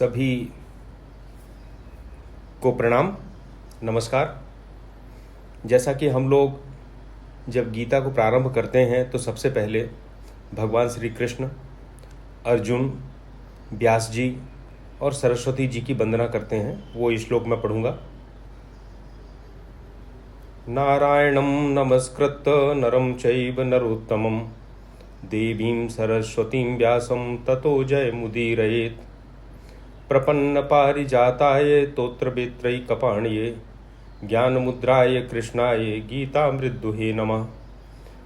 सभी को प्रणाम, नमस्कार। जैसा कि हम लोग जब गीता को प्रारंभ करते हैं तो सबसे पहले भगवान श्री कृष्ण, अर्जुन, व्यास जी और सरस्वती जी की वंदना करते हैं। वो श्लोक मैं पढ़ूंगा। नारायणं नमस्कृत्य नरं चैव नरोत्तमं देवीं सरस्वतीं व्यासं ततो जयमुदीरयेत्। प्रपन्नपारिजाताय तोत्रवेत्रैकपाणये ज्ञानमुद्राय कृष्णाय गीतामृतदुहे नमः।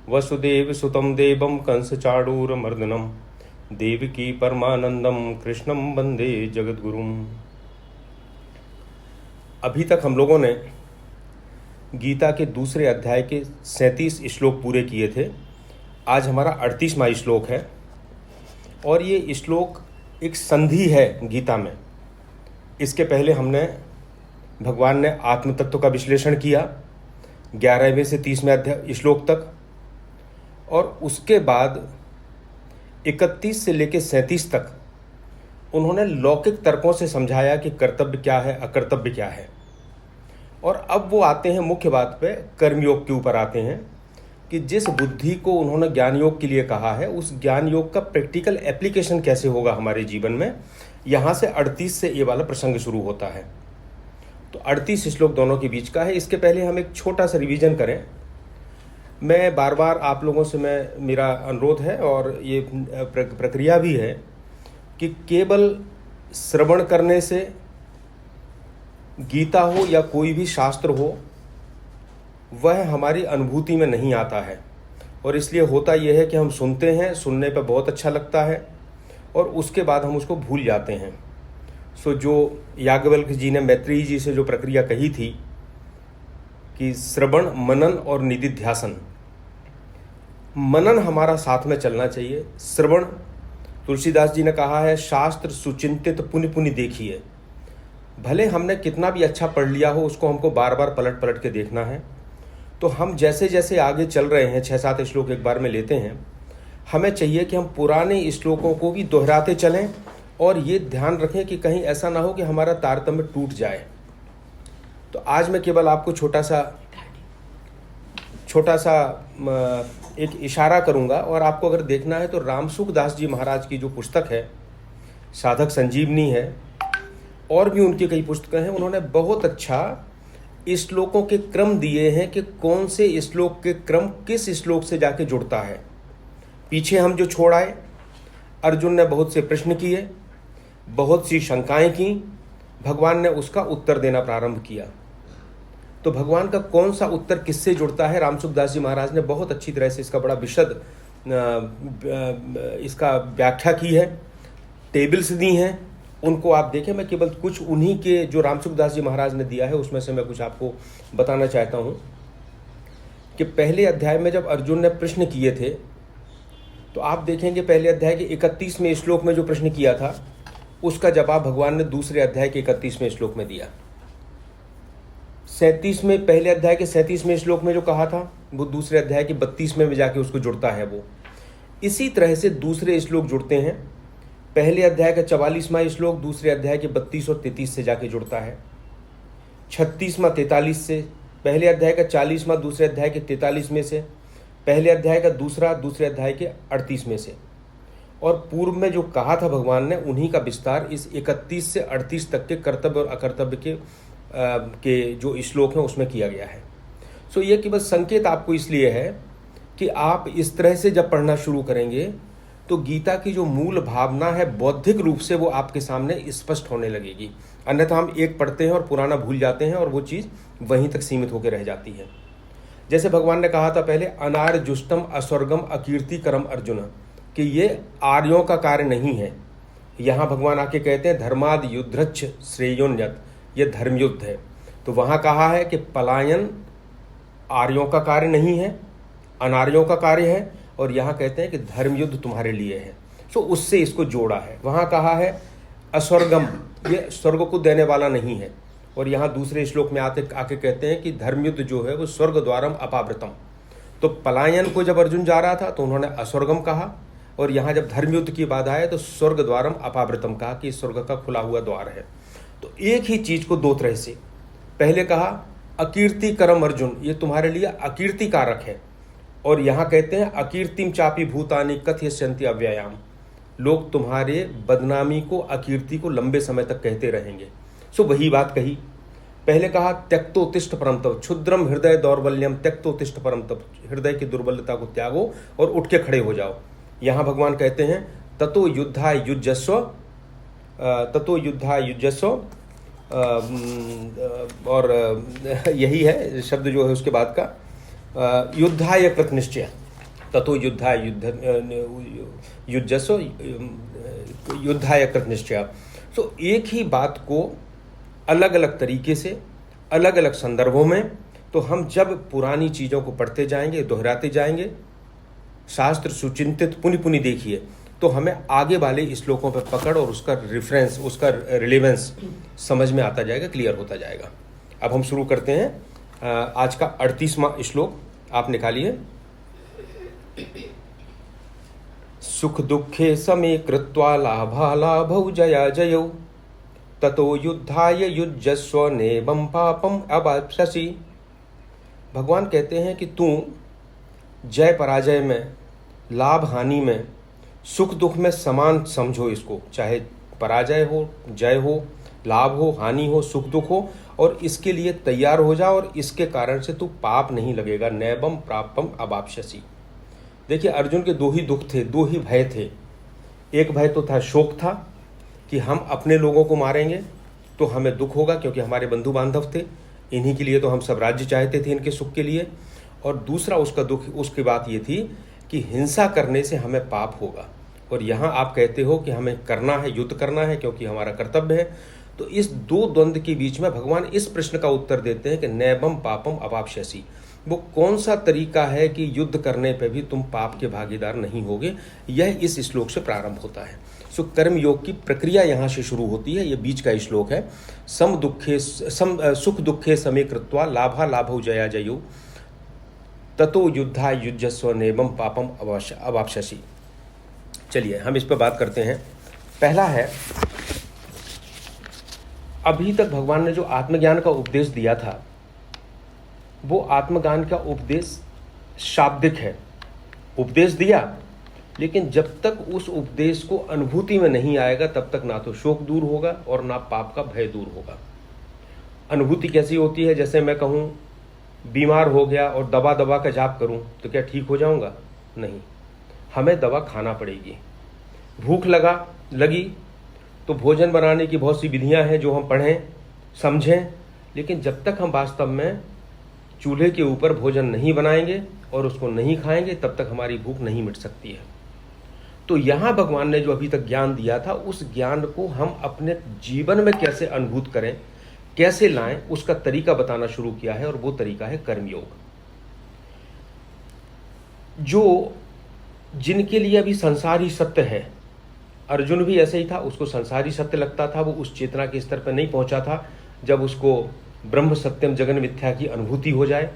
वसुदेवसुतं देवं कंसचाणूरमर्दनं देवकी परमानंदं कृष्णं वंदे जगद्गुरुं। अभी तक हम लोगों ने गीता के दूसरे अध्याय के 37 श्लोक पूरे किए थे। आज हमारा 38वां श्लोक है और ये श्लोक एक संधि है गीता में। इसके पहले हमने भगवान ने आत्म तत्व का विश्लेषण किया 11वें से 30वें अध्याय श्लोक तक, और उसके बाद 31 से लेकर 37 तक उन्होंने लौकिक तर्कों से समझाया कि कर्तव्य क्या है, अकर्तव्य क्या है। और अब वो आते हैं मुख्य बात पे, कर्मयोग के ऊपर आते हैं कि जिस बुद्धि को उन्होंने ज्ञान योग के लिए कहा है, उस ज्ञान योग का प्रैक्टिकल एप्लीकेशन कैसे होगा हमारे जीवन में। यहाँ से 38 से ये वाला प्रसंग शुरू होता है। तो 38 श्लोक दोनों के बीच का है। इसके पहले हम एक छोटा सा रिवीजन करें। मैं बार बार आप लोगों से मेरा अनुरोध है और ये प्रक्रिया भी है कि केवल श्रवण करने से गीता हो या कोई भी शास्त्र हो वह हमारी अनुभूति में नहीं आता है। और इसलिए होता यह है कि हम सुनते हैं, सुनने पर बहुत अच्छा लगता है और उसके बाद हम उसको भूल जाते हैं। सो जो याज्ञवल्क्य जी ने मैत्रेयी जी से जो प्रक्रिया कही थी कि श्रवण, मनन और निदिध्यासन, मनन हमारा साथ में चलना चाहिए। श्रवण, तुलसीदास जी ने कहा है, शास्त्र सुचिंतित पुनि पुनि देखिए। भले हमने कितना भी अच्छा पढ़ लिया हो, उसको हमको बार बार पलट पलट के देखना है। तो हम जैसे जैसे आगे चल रहे हैं, 6-7 श्लोक एक बार में लेते हैं, हमें चाहिए कि हम पुराने श्लोकों को भी दोहराते चलें और ये ध्यान रखें कि कहीं ऐसा ना हो कि हमारा तारतम्य टूट जाए। तो आज मैं केवल आपको छोटा सा एक इशारा करूंगा। और आपको अगर देखना है तो रामसुख दास जी महाराज की जो पुस्तक है साधक संजीवनी है, और भी उनकी कई पुस्तकें हैं, उन्होंने बहुत अच्छा श्लोकों के क्रम दिए हैं कि कौन से श्लोक के क्रम किस श्लोक से जाके जुड़ता है। पीछे हम जो छोड़ आए, अर्जुन ने बहुत से प्रश्न किए, बहुत सी शंकाएं की, भगवान ने उसका उत्तर देना प्रारंभ किया। तो भगवान का कौन सा उत्तर किससे जुड़ता है, रामसुख दास जी महाराज ने बहुत अच्छी तरह से इसका बड़ा विशद इसका व्याख्या की है, टेबल्स दी हैं, उनको आप देखें। मैं केवल कुछ उन्हीं के जो रामसुख दास जी महाराज ने दिया है उसमें से मैं कुछ आपको बताना चाहता हूं कि पहले अध्याय में जब अर्जुन ने प्रश्न किए थे तो आप देखेंगे पहले अध्याय के 31वें श्लोक में जो प्रश्न किया था उसका जवाब भगवान ने दूसरे अध्याय के 31वें श्लोक में दिया। 37वें पहले अध्याय के 37वें श्लोक में जो कहा था वो दूसरे अध्याय के 32वें में जाके उसको जुड़ता है। वो इसी तरह से दूसरे श्लोक जुड़ते हैं। पहले अध्याय का 44वां श्लोक दूसरे अध्याय के 32 और 33 से जाके जुड़ता है। 36वां 43 से, पहले अध्याय का 40वां दूसरे अध्याय के 43 में से, पहले अध्याय का दूसरे अध्याय के 38 में से। और पूर्व में जो कहा था भगवान ने उन्हीं का विस्तार इस 31 से 38 तक के कर्तव्य और अकर्तव्य के जो श्लोक हैं उसमें किया गया है। सो ये केवल संकेत आपको इसलिए है कि आप इस तरह से जब पढ़ना शुरू करेंगे तो गीता की जो मूल भावना है बौद्धिक रूप से वो आपके सामने स्पष्ट होने लगेगी। अन्यथा हम एक पढ़ते हैं और पुराना भूल जाते हैं और वो चीज़ वहीं तक सीमित होकर रह जाती है। जैसे भगवान ने कहा था पहले, अनार्य जुष्टम अस्वर्गम अकीर्ति करम अर्जुन, कि ये आर्यों का कार्य नहीं है। यहाँ भगवान आके कहते हैं धर्माद युद्धच्छ श्रेयोन्यत, ये धर्मयुद्ध है। तो वहाँ कहा है कि पलायन आर्यों का कार्य नहीं है, अनार्यों का कार्य है, और यहाँ कहते हैं कि धर्मयुद्ध तुम्हारे लिए है। सो उससे इसको जोड़ा है। वहाँ कहा है अस्वर्गम, ये स्वर्ग को देने वाला नहीं है, और यहाँ दूसरे श्लोक में आके कहते हैं कि धर्मयुद्ध जो है वो स्वर्ग द्वारम अपावृतम। तो पलायन को जब अर्जुन जा रहा था तो उन्होंने अस्वर्गम कहा, और यहाँ जब धर्मयुद्ध की बात आए तो स्वर्ग द्वारम अपावृतम कहा कि स्वर्ग का खुला हुआ द्वार है। तो एक ही चीज को दो तरह से, पहले कहा अकीर्ति करम अर्जुन, ये तुम्हारे लिए अकीर्ति कारक है, और यहाँ कहते हैं अकीर्तिम चापी भूतानि कथयस्यन्ति अव्ययाम, लोग तुम्हारे बदनामी को, अकीर्ति को लंबे समय तक कहते रहेंगे। सो वही बात कही। पहले कहा त्यक्तोत्तिष्ठ परम तप, क्षुद्रम हृदय दौर्बल्यम त्यक्तोत्तिष्ठ परम तप, हृदय की दुर्बलता को त्यागो और उठ के खड़े हो जाओ। यहाँ भगवान कहते हैं ततो युद्धाय युज्यस्व, ततो युद्धाय युज्यस्व, और यही है शब्द जो है उसके बाद का, युद्धाय कृत निश्चय, ततो युद्धाय युज्यस्व युद्धाय कृत निश्चय। तो एक ही बात को अलग अलग तरीके से, अलग अलग संदर्भों में, तो हम जब पुरानी चीज़ों को पढ़ते जाएंगे, दोहराते जाएंगे, शास्त्र सुचिंतित पुनि पुनि देखिए, तो हमें आगे वाले श्लोकों पर पकड़ और उसका रेफरेंस, उसका रिलेवेंस समझ में आता जाएगा, क्लियर होता जाएगा। अब हम शुरू करते हैं आज का 38वां श्लोक, आप निकालिए। सुख दुखे समे कृत्वा लाभालाभौ जया जयौ ततो युद्धाय युज्यस्व नेबं पापम अवाप्स्यसि। भगवान कहते हैं कि तू जय पराजय में, लाभ हानि में, सुख दुख में समान समझो इसको, चाहे पराजय हो, जय हो, लाभ हो, हानि हो, सुख दुख हो, और इसके लिए तैयार हो जा, और इसके कारण से तू पाप नहीं लगेगा। नैबम प्रापम अवाप्स्यसि। देखिए अर्जुन के दो ही दुख थे, दो ही भय थे। एक भय तो था, शोक था कि हम अपने लोगों को मारेंगे तो हमें दुख होगा क्योंकि हमारे बंधु बांधव थे, इन्हीं के लिए तो हम सब राज्य चाहते थे, इनके सुख के लिए। और दूसरा उसका दुख, उसकी बात ये थी कि हिंसा करने से हमें पाप होगा, और यहाँ आप कहते हो कि हमें करना है, युद्ध करना है क्योंकि हमारा कर्तव्य है। तो इस दो द्वंद्व के बीच में भगवान इस प्रश्न का उत्तर देते हैं कि नैबम पापम अवाप्स्यसि। वो कौन सा तरीका है कि युद्ध करने पर भी तुम पाप के भागीदार नहीं होगे, यह इस श्लोक से प्रारंभ होता है। सो कर्म योग की प्रक्रिया यहाँ से शुरू होती है। ये बीच का श्लोक है। सुख दुखे समे कृत्वा लाभा लाभौ जया जयौ ततो युद्धा युज्यस्व नेबम पापम अवाप्स्यसि। चलिए हम इस पर बात करते हैं। पहला है, अभी तक भगवान ने जो आत्मज्ञान का उपदेश दिया था वो आत्मज्ञान का उपदेश शाब्दिक है। उपदेश दिया, लेकिन जब तक उस उपदेश को अनुभूति में नहीं आएगा तब तक ना तो शोक दूर होगा और ना पाप का भय दूर होगा। अनुभूति कैसी होती है? जैसे मैं कहूँ बीमार हो गया और दवा दवा का जाप करूँ तो क्या ठीक हो जाऊँगा? नहीं, हमें दवा खाना पड़ेगी। भूख लगी तो भोजन बनाने की बहुत सी विधियां हैं जो हम पढ़ें समझें, लेकिन जब तक हम वास्तव में चूल्हे के ऊपर भोजन नहीं बनाएंगे और उसको नहीं खाएंगे तब तक हमारी भूख नहीं मिट सकती है। तो यहाँ भगवान ने जो अभी तक ज्ञान दिया था उस ज्ञान को हम अपने जीवन में कैसे अनुभूत करें, कैसे लाएं, उसका तरीका बताना शुरू किया है, और वो तरीका है कर्मयोग। जो जिनके लिए अभी संसार ही सत्य है, अर्जुन भी ऐसे ही था, उसको संसारी सत्य लगता था, वो उस चेतना के स्तर पर नहीं पहुंचा था जब उसको ब्रह्म सत्यम जगन मिथ्या की अनुभूति हो जाए।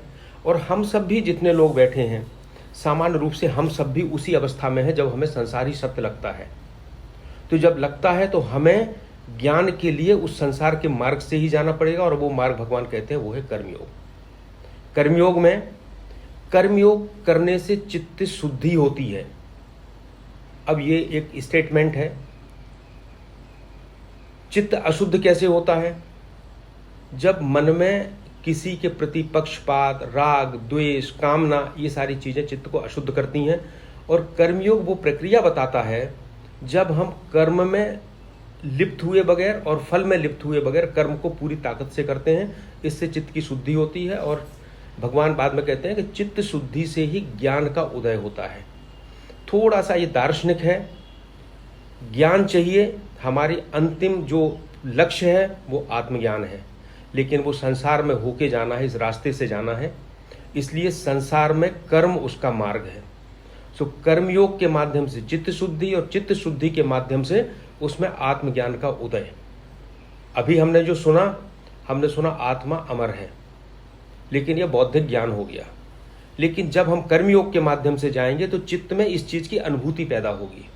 और हम सब भी जितने लोग बैठे हैं सामान्य रूप से हम सब भी उसी अवस्था में हैं जब हमें संसारी सत्य लगता है। तो जब लगता है तो हमें ज्ञान के लिए उस संसार के मार्ग से ही जाना पड़ेगा, और वो मार्ग भगवान कहते हैं वो है कर्मयोग। कर्मयोग में कर्मयोग करने से चित्त शुद्धि होती है। अब ये एक स्टेटमेंट है। चित्त अशुद्ध कैसे होता है? जब मन में किसी के प्रति पक्षपात, राग, द्वेष, कामना, ये सारी चीजें चित्त को अशुद्ध करती हैं। और कर्मयोग वो प्रक्रिया बताता है जब हम कर्म में लिप्त हुए बगैर और फल में लिप्त हुए बगैर कर्म को पूरी ताकत से करते हैं, इससे चित्त की शुद्धि होती है। और भगवान बाद में कहते हैं कि चित्त शुद्धि से ही ज्ञान का उदय होता है। थोड़ा सा ये दार्शनिक है। ज्ञान चाहिए, हमारी अंतिम जो लक्ष्य है वो आत्मज्ञान है, लेकिन वो संसार में होके जाना है, इस रास्ते से जाना है, इसलिए संसार में कर्म उसका मार्ग है। सो कर्मयोग के माध्यम से चित्त शुद्धि, और चित्त शुद्धि के माध्यम से उसमें आत्मज्ञान का उदय। अभी हमने जो सुना, हमने सुना आत्मा अमर है, लेकिन यह बौद्धिक ज्ञान हो गया। लेकिन जब हम कर्मयोग के माध्यम से जाएंगे तो चित्त में इस चीज की अनुभूति पैदा होगी,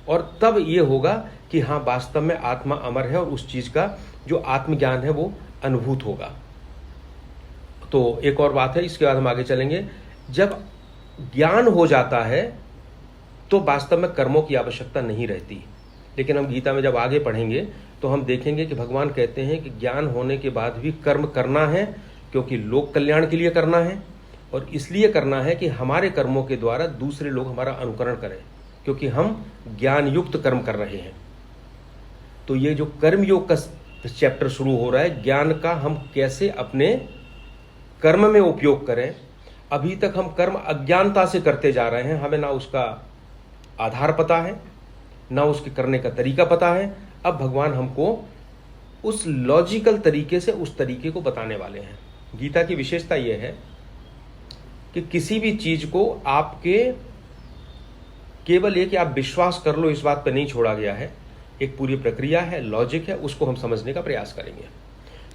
और तब ये होगा कि हाँ वास्तव में आत्मा अमर है और उस चीज का जो आत्मज्ञान है वो अनुभूत होगा। तो एक और बात है, इसके बाद हम आगे चलेंगे। जब ज्ञान हो जाता है तो वास्तव में कर्मों की आवश्यकता नहीं रहती। लेकिन हम गीता में जब आगे पढ़ेंगे तो हम देखेंगे कि भगवान कहते हैं कि ज्ञान होने के बाद भी कर्म करना है, क्योंकि लोक कल्याण के लिए करना है, और इसलिए करना है कि हमारे कर्मों के द्वारा दूसरे लोग हमारा अनुकरण करें, क्योंकि हम ज्ञान युक्त कर्म कर रहे हैं। तो ये जो कर्म योग का चैप्टर शुरू हो रहा है, ज्ञान का हम कैसे अपने कर्म में उपयोग करें। अभी तक हम कर्म अज्ञानता से करते जा रहे हैं, हमें ना उसका आधार पता है, ना उसके करने का तरीका पता है। अब भगवान हमको उस लॉजिकल तरीके से उस तरीके को बताने वाले हैं। गीता की विशेषता यह है कि किसी भी चीज को आपके केवल ये कि आप विश्वास कर लो इस बात पर नहीं छोड़ा गया है, एक पूरी प्रक्रिया है, लॉजिक है, उसको हम समझने का प्रयास करेंगे।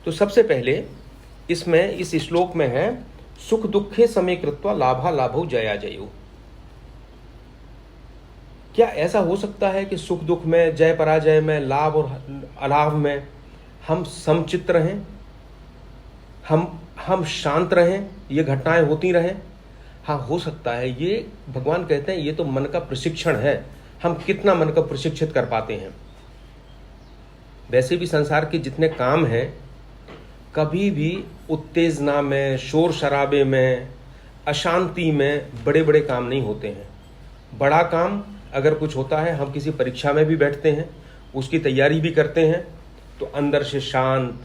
तो सबसे पहले इसमें इस श्लोक में है सुख दुखे समे कृत्वा लाभा लाभो जया जयो। क्या ऐसा हो सकता है कि सुख दुख में, जय पराजय में, लाभ और अलाभ में हम समचित्त रहें, हम शांत रहें, ये घटनाएं होती रहें? हाँ, हो सकता है। ये भगवान कहते हैं ये तो मन का प्रशिक्षण है, हम कितना मन का प्रशिक्षित कर पाते हैं। वैसे भी संसार के जितने काम हैं कभी भी उत्तेजना में, शोर शराबे में, अशांति में बड़े बड़े काम नहीं होते हैं। बड़ा काम अगर कुछ होता है, हम किसी परीक्षा में भी बैठते हैं, उसकी तैयारी भी करते हैं, तो अंदर से शांत,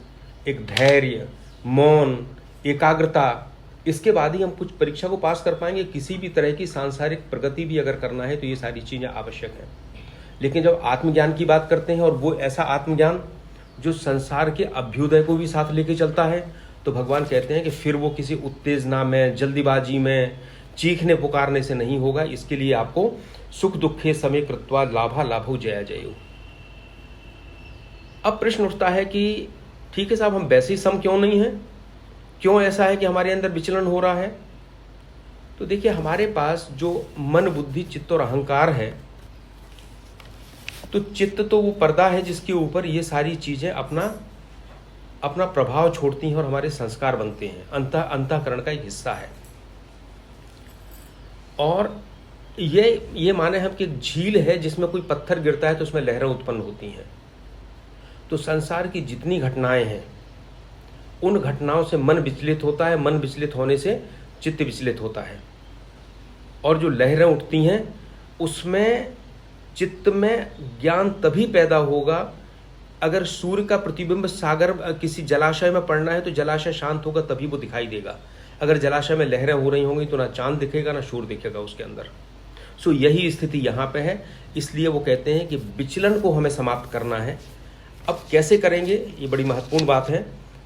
एक धैर्य, मौन, एकाग्रता, इसके बाद ही हम कुछ परीक्षा को पास कर पाएंगे। किसी भी तरह की सांसारिक प्रगति भी अगर करना है तो ये सारी चीज़ें आवश्यक हैं। लेकिन जब आत्मज्ञान की बात करते हैं, और वो ऐसा आत्मज्ञान जो संसार के अभ्युदय को भी साथ लेके चलता है, तो भगवान कहते हैं कि फिर वो किसी उत्तेजना में, जल्दीबाजी में, चीखने पुकारने से नहीं होगा। इसके लिए आपको सुख दुखे समे कृत्वा लाभा लाभो जया जयो। अब प्रश्न उठता है कि ठीक है साहब, हम वैसे ही सम क्यों नहीं हैं? क्यों ऐसा है कि हमारे अंदर विचलन हो रहा है? तो देखिए, हमारे पास जो मन, बुद्धि, चित्त और अहंकार है, तो चित्त तो वो पर्दा है जिसके ऊपर ये सारी चीजें अपना प्रभाव छोड़ती हैं और हमारे संस्कार बनते हैं। अंतःकरण का एक हिस्सा है। और ये माने हम कि झील है जिसमें कोई पत्थर गिरता है तो उसमें लहरें उत्पन्न होती हैं। तो संसार की जितनी घटनाएं हैं उन घटनाओं से मन विचलित होता है, मन विचलित होने से चित्त विचलित होता है, और जो लहरें उठती हैं उसमें चित्त में ज्ञान तभी पैदा होगा अगर सूर्य का प्रतिबिंब सागर किसी जलाशय में पड़ना है तो जलाशय शांत होगा, तभी वो दिखाई देगा। अगर जलाशय में लहरें हो रही होंगी तो ना चांद दिखेगा ना सूर्य दिखेगा उसके अंदर। सो यही स्थिति यहाँ पे है। इसलिए वो कहते हैं कि विचलन को हमें समाप्त करना है। अब कैसे करेंगे, ये बड़ी महत्वपूर्ण बात है।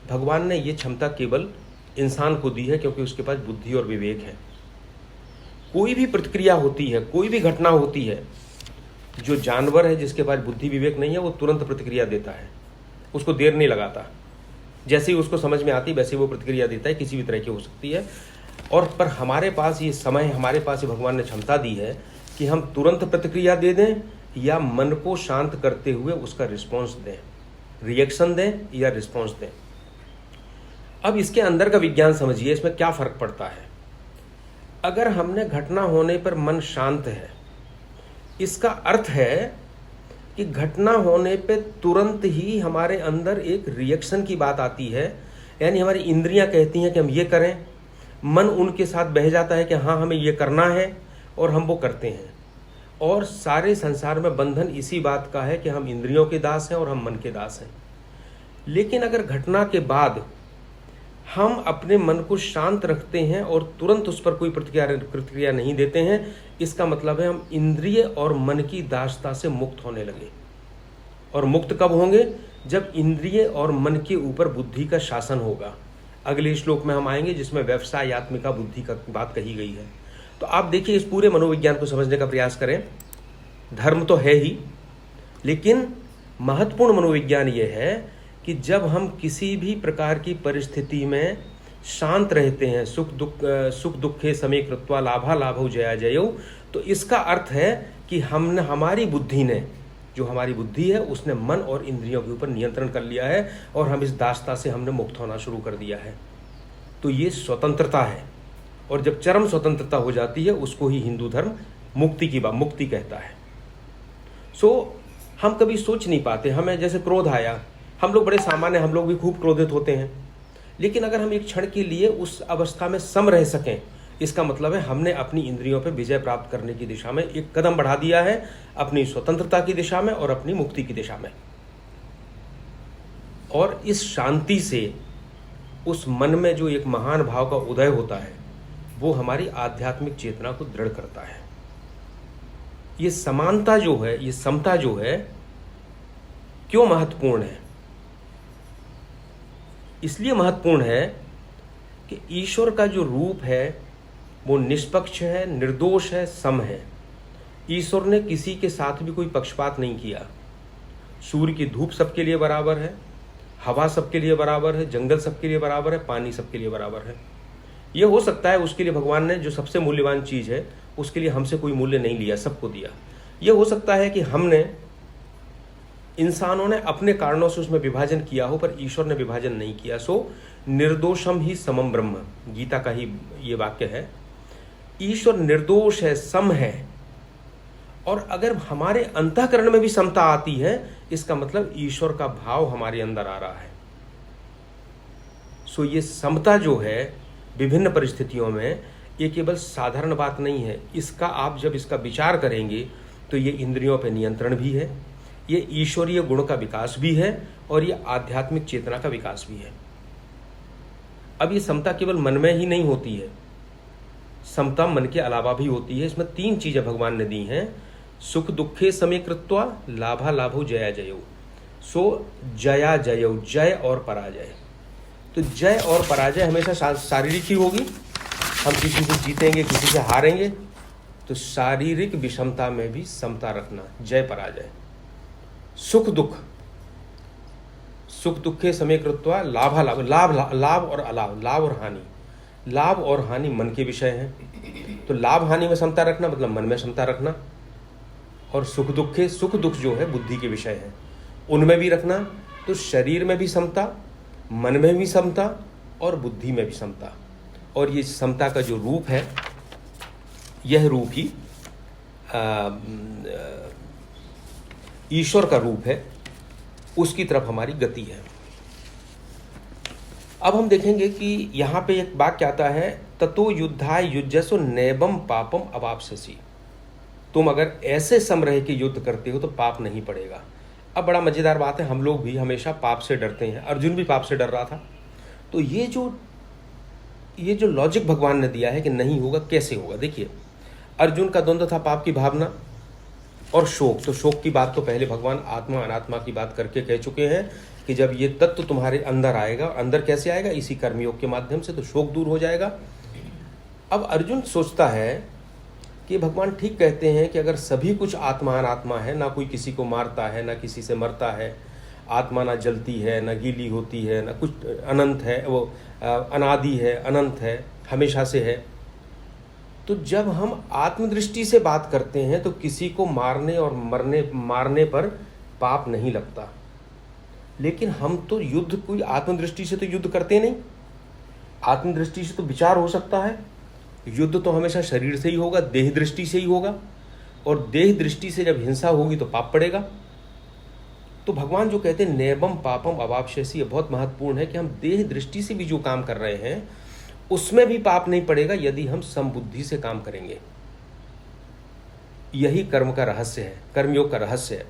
भगवान ने ये क्षमता केवल इंसान को दी है क्योंकि उसके पास बुद्धि और विवेक है। कोई भी प्रतिक्रिया होती है, कोई भी घटना होती है, जो जानवर है जिसके पास बुद्धि विवेक नहीं है वो तुरंत प्रतिक्रिया देता है, उसको देर नहीं लगाता। जैसे ही उसको समझ में आती वैसे वो प्रतिक्रिया देता है, किसी भी तरह की हो सकती है। और पर हमारे पास ये समय, हमारे पास ये भगवान ने क्षमता दी है कि हम तुरंत प्रतिक्रिया दे दें या मन को शांत करते हुए उसका रिस्पॉन्स दें, रिएक्शन दें या रिस्पॉन्स दें। अब इसके अंदर का विज्ञान समझिए, इसमें क्या फर्क पड़ता है। अगर हमने घटना होने पर मन शांत है, इसका अर्थ है कि घटना होने पे तुरंत ही हमारे अंदर एक रिएक्शन की बात आती है, यानी हमारी इंद्रियां कहती हैं कि हम ये करें, मन उनके साथ बह जाता है कि हाँ हमें ये करना है और हम वो करते हैं। और सारे संसार में बंधन इसी बात का है कि हम इंद्रियों के दास हैं और हम मन के दास हैं। लेकिन अगर घटना के बाद हम अपने मन को शांत रखते हैं और तुरंत उस पर कोई प्रतिक्रिया नहीं देते हैं, इसका मतलब है हम इंद्रिय और मन की दासता से मुक्त होने लगे। और मुक्त कब होंगे? जब इंद्रिय और मन के ऊपर बुद्धि का शासन होगा। अगले श्लोक में हम आएंगे जिसमें व्यवसायत्मिका बुद्धि का बात कही गई है। तो आप देखिए, इस पूरे मनोविज्ञान को समझने का प्रयास करें। धर्म तो है ही, लेकिन महत्वपूर्ण मनोविज्ञान ये है कि जब हम किसी भी प्रकार की परिस्थिति में शांत रहते हैं, सुख दुखे समे कृत्वा लाभा लाभौ जया जयौ। तो इसका अर्थ है कि हमने, हमारी बुद्धि ने, जो हमारी बुद्धि है उसने मन और इंद्रियों के ऊपर नियंत्रण कर लिया है और हम इस दासता से हमने मुक्त होना शुरू कर दिया है। तो ये स्वतंत्रता है, और जब चरम स्वतंत्रता हो जाती है उसको ही हिंदू धर्म मुक्ति कहता है। हम कभी सोच नहीं पाते, हमें जैसे क्रोध आया, हम लोग बड़े सामान्य, हम लोग भी खूब क्रोधित होते हैं, लेकिन अगर हम एक क्षण के लिए उस अवस्था में सम रह सकें, इसका मतलब है हमने अपनी इंद्रियों पर विजय प्राप्त करने की दिशा में एक कदम बढ़ा दिया है, अपनी स्वतंत्रता की दिशा में और अपनी मुक्ति की दिशा में। और इस शांति से उस मन में जो एक महान भाव का उदय होता है वो हमारी आध्यात्मिक चेतना को दृढ़ करता है। ये समानता जो है, ये समता जो है, क्यों महत्वपूर्ण है? इसलिए महत्वपूर्ण है कि ईश्वर का जो रूप है वो निष्पक्ष है, निर्दोष है, सम है। ईश्वर ने किसी के साथ भी कोई पक्षपात नहीं किया। सूर्य की धूप सबके लिए बराबर है, हवा सबके लिए बराबर है, जंगल सबके लिए बराबर है, पानी सबके लिए बराबर है। ये हो सकता है उसके लिए भगवान ने जो सबसे मूल्यवान चीज़ है उसके लिए हमसे कोई मूल्य नहीं लिया, सबको दिया। ये हो सकता है कि इंसानों ने अपने कारणों से उसमें विभाजन किया हो, पर ईश्वर ने विभाजन नहीं किया। सो निर्दोषम ही समम ब्रह्म, गीता का ही ये वाक्य है। ईश्वर निर्दोष है, सम है, और अगर हमारे अंतःकरण में भी समता आती है, इसका मतलब ईश्वर का भाव हमारे अंदर आ रहा है। सो ये समता जो है विभिन्न परिस्थितियों में, ये केवल साधारण बात नहीं है। इसका आप जब इसका विचार करेंगे तो ये इंद्रियों पर नियंत्रण भी है, ये ईश्वरीय गुण का विकास भी है, और ये आध्यात्मिक चेतना का विकास भी है। अब ये समता केवल मन में ही नहीं होती है, समता मन के अलावा भी होती है। इसमें 3 चीजें भगवान ने दी हैं। सुख दुखे समे कृत्वा लाभा लाभो जया जयो। सो जया जयो, जय और पराजय। तो जय और पराजय हमेशा शारीरिक ही होगी। हम किसी से जीतेंगे, किसी से हारेंगे, तो शारीरिक विषमता में भी समता रखना, जय पराजय। सुख दुख, सुख दुखे समे कृत्वा लाभा लाभ, लाभ और अलाभ, लाभ और हानि। लाभ और हानि मन के विषय हैं, तो लाभ हानि में समता रखना मतलब मन में समता रखना। और सुख दुखे, सुख दुख जो है बुद्धि के विषय हैं, उनमें भी रखना। तो शरीर में भी समता, मन में भी समता और बुद्धि में भी समता। और ये समता का जो रूप है, यह रूप ही ईश्वर का रूप है, उसकी तरफ हमारी गति है। अब हम देखेंगे कि यहाँ पे एक वाक्य आता है, ततो युद्धाय युज्यसो नैवम पापम अवाप्स्यसि। तुम अगर ऐसे सम रह के युद्ध करते हो तो पाप नहीं पड़ेगा। अब बड़ा मजेदार बात है, हम लोग भी हमेशा पाप से डरते हैं। अर्जुन भी पाप से डर रहा था। तो ये जो लॉजिक भगवान ने दिया है कि नहीं होगा, कैसे होगा? देखिए, अर्जुन का द्वंद्व था पाप की भावना और शोक। तो शोक की बात तो पहले भगवान आत्मा अनात्मा की बात करके कह चुके हैं कि जब ये तत्व तुम्हारे अंदर आएगा, अंदर कैसे आएगा? इसी कर्मयोग के माध्यम से, तो शोक दूर हो जाएगा। अब अर्जुन सोचता है कि भगवान ठीक कहते हैं कि अगर सभी कुछ आत्मा अनात्मा है, ना कोई किसी को मारता है, ना किसी से मरता है, आत्मा ना जलती है, ना गीली होती है, ना कुछ, अनंत है, वो अनादि है, अनंत है, हमेशा से है, तो जब हम आत्मदृष्टि से बात करते हैं तो किसी को मारने और मारने पर पाप नहीं लगता। लेकिन हम तो युद्ध कोई आत्मदृष्टि से तो युद्ध करते नहीं। आत्मदृष्टि से तो विचार हो सकता है, युद्ध तो हमेशा शरीर से ही होगा, देह दृष्टि से ही होगा, और देह दृष्टि से जब हिंसा होगी तो पाप पड़ेगा। तो भगवान जो कहते हैं नैवम पापम अवाप्स्यसि, ये बहुत महत्वपूर्ण है कि हम देह दृष्टि से भी जो काम कर रहे हैं उसमें भी पाप नहीं पड़ेगा यदि हम समबुद्धि से काम करेंगे। यही कर्म का रहस्य है, कर्मयोग का रहस्य है।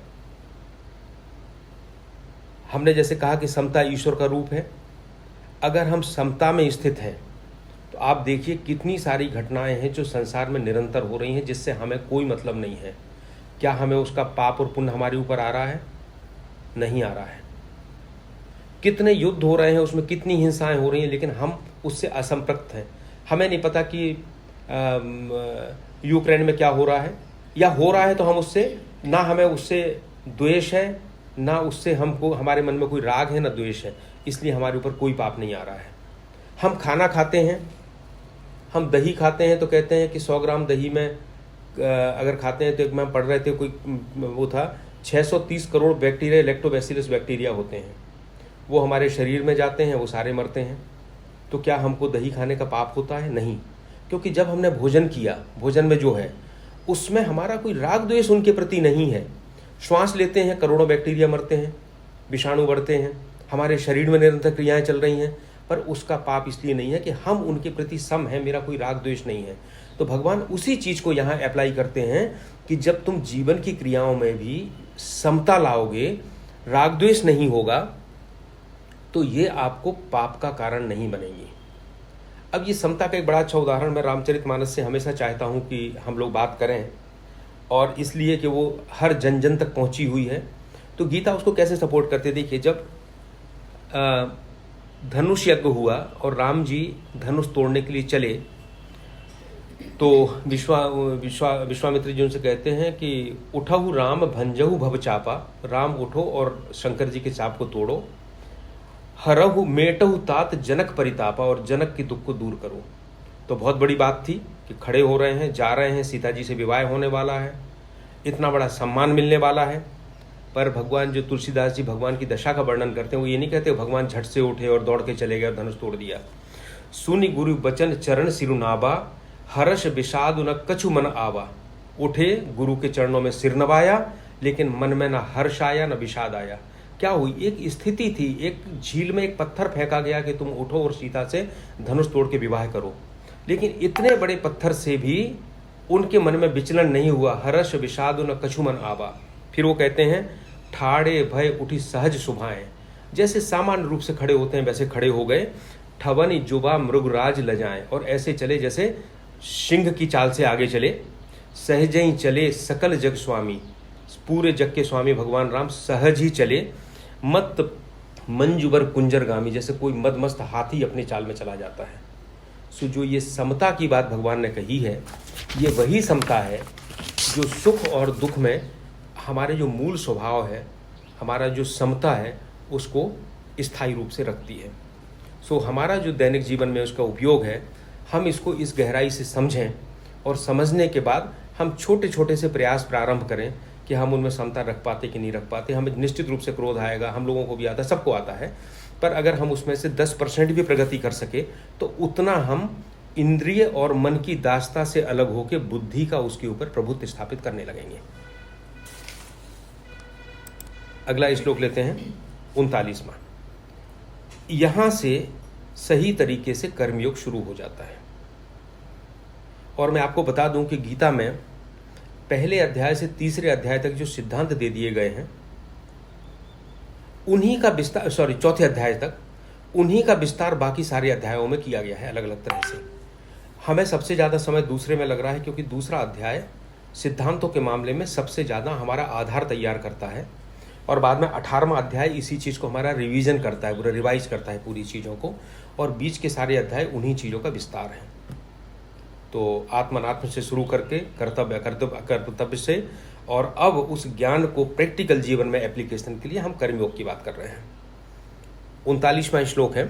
हमने जैसे कहा कि समता ईश्वर का रूप है। अगर हम समता में स्थित हैं तो आप देखिए कितनी सारी घटनाएं हैं जो संसार में निरंतर हो रही हैं जिससे हमें कोई मतलब नहीं है। क्या हमें उसका पाप और पुण्य हमारे ऊपर आ रहा है? नहीं आ रहा है। कितने युद्ध हो रहे हैं, उसमें कितनी हिंसाएं हो रही हैं, लेकिन हम उससे असंपृक्त हैं। हमें नहीं पता कि यूक्रेन में क्या हो रहा है, या हो रहा है तो हम उससे, ना हमें उससे द्वेष है, ना उससे हमको, हमारे मन में कोई राग है, ना द्वेष है, इसलिए हमारे ऊपर कोई पाप नहीं आ रहा है। हम खाना खाते हैं, हम दही खाते हैं तो कहते हैं कि 100 ग्राम दही में अगर खाते हैं तो एक में पढ़ रहे थे कोई वो था 630 करोड़ बैक्टीरिया, लैक्टोबैसिलस बैक्टीरिया होते हैं, वो हमारे शरीर में जाते हैं, वो सारे मरते हैं। तो क्या हमको दही खाने का पाप होता है? नहीं, क्योंकि जब हमने भोजन किया, भोजन में जो है उसमें हमारा कोई राग द्वेष उनके प्रति नहीं है। श्वास लेते हैं, करोड़ों बैक्टीरिया मरते हैं, विषाणु बढ़ते हैं, हमारे शरीर में निरंतर क्रियाएं चल रही हैं, पर उसका पाप इसलिए नहीं है कि हम उनके प्रति सम हैं, मेरा कोई राग द्वेष नहीं है। तो भगवान उसी चीज़ को यहाँ अप्लाई करते हैं कि जब तुम जीवन की क्रियाओं में भी समता लाओगे, राग द्वेष नहीं होगा, तो ये आपको पाप का कारण नहीं बनेगी। अब ये समता का एक बड़ा अच्छा उदाहरण मैं रामचरितमानस से हमेशा चाहता हूँ कि हम लोग बात करें, और इसलिए कि वो हर जन जन तक पहुँची हुई है। तो गीता उसको कैसे सपोर्ट करते? देखिए, जब धनुष यज्ञ हुआ और राम जी धनुष तोड़ने के लिए चले, तो विश्वामित्र जी उनसे कहते हैं कि उठहु राम भंजहु भव चापा, राम उठो और शंकर जी के चाप को तोड़ो। हरहु मेटहु तात जनक परितापा, और जनक के दुख को दूर करो। तो बहुत बड़ी बात थी कि खड़े हो रहे हैं, जा रहे हैं, सीता जी से विवाह होने वाला है, इतना बड़ा सम्मान मिलने वाला है। पर भगवान, जो तुलसीदास जी भगवान की दशा का वर्णन करते हैं, वो ये नहीं कहते भगवान झट से उठे और दौड़ के चले गए और धनुष तोड़ दिया। सुनि गुरु बचन चरण सिरुनाबा, हर्ष विषाद न कछु मन आवा। उठे, गुरु के चरणों में सिर नवाया, लेकिन मन में न हर्ष आया न विषाद आया। क्या हुई? एक स्थिति थी, एक झील में एक पत्थर फेंका गया कि तुम उठो और सीता से धनुष तोड़ के विवाह करो, लेकिन इतने बड़े पत्थर से भी उनके मन में विचलन नहीं हुआ। हर्ष विषाद न कछु मन आवा। फिर वो कहते हैं ठाड़े भय उठी सहज सुभाएं, जैसे सामान्य रूप से खड़े होते हैं वैसे खड़े हो गए। ठवन जुबा मृगराज लजाएं, और ऐसे चले जैसे सिंह की चाल से आगे चले। सहजई चले सकल जग स्वामी, पूरे जग के स्वामी भगवान राम सहज ही चले। मत मंजुबर कुंजरगामी, जैसे कोई मदमस्त हाथी अपने चाल में चला जाता है। सो जो ये समता की बात भगवान ने कही है, ये वही समता है जो सुख और दुख में हमारे जो मूल स्वभाव है, हमारा जो समता है, उसको स्थायी रूप से रखती है। सो हमारा जो दैनिक जीवन में उसका उपयोग है, हम इसको इस गहराई से समझें, और समझने के बाद हम छोटे छोटे से प्रयास प्रारंभ करें कि हम उनमें समता रख पाते कि नहीं रख पाते। हमें निश्चित रूप से क्रोध आएगा, हम लोगों को भी आता है, सबको आता है, पर अगर हम उसमें से 10% भी प्रगति कर सके तो उतना हम इंद्रिय और मन की दासता से अलग होकर बुद्धि का उसके ऊपर प्रभुत्व स्थापित करने लगेंगे। अगला श्लोक लेते हैं 39वां। यहां से सही तरीके से कर्मयोग शुरू हो जाता है। और मैं आपको बता दूं कि गीता में पहले अध्याय से तीसरे अध्याय तक जो सिद्धांत दे दिए गए हैं, उन्हीं का विस्तार, चौथे अध्याय तक उन्हीं का विस्तार बाकी सारे अध्यायों में किया गया है अलग अलग तरह से। हमें सबसे ज़्यादा समय दूसरे में लग रहा है, क्योंकि दूसरा अध्याय सिद्धांतों के मामले में सबसे ज़्यादा हमारा आधार तैयार करता है, और बाद में 18वां अध्याय इसी चीज़ को हमारा रिवीजन करता है, पूरा रिवाइज करता है पूरी चीज़ों को, और बीच के सारे अध्याय उन्हीं चीज़ों का विस्तार है। तो आत्मनात्म से शुरू करके कर्तव्य से, और अब उस ज्ञान को प्रैक्टिकल जीवन में एप्लीकेशन के लिए हम कर्मयोग की बात कर रहे हैं। 39वां श्लोक है,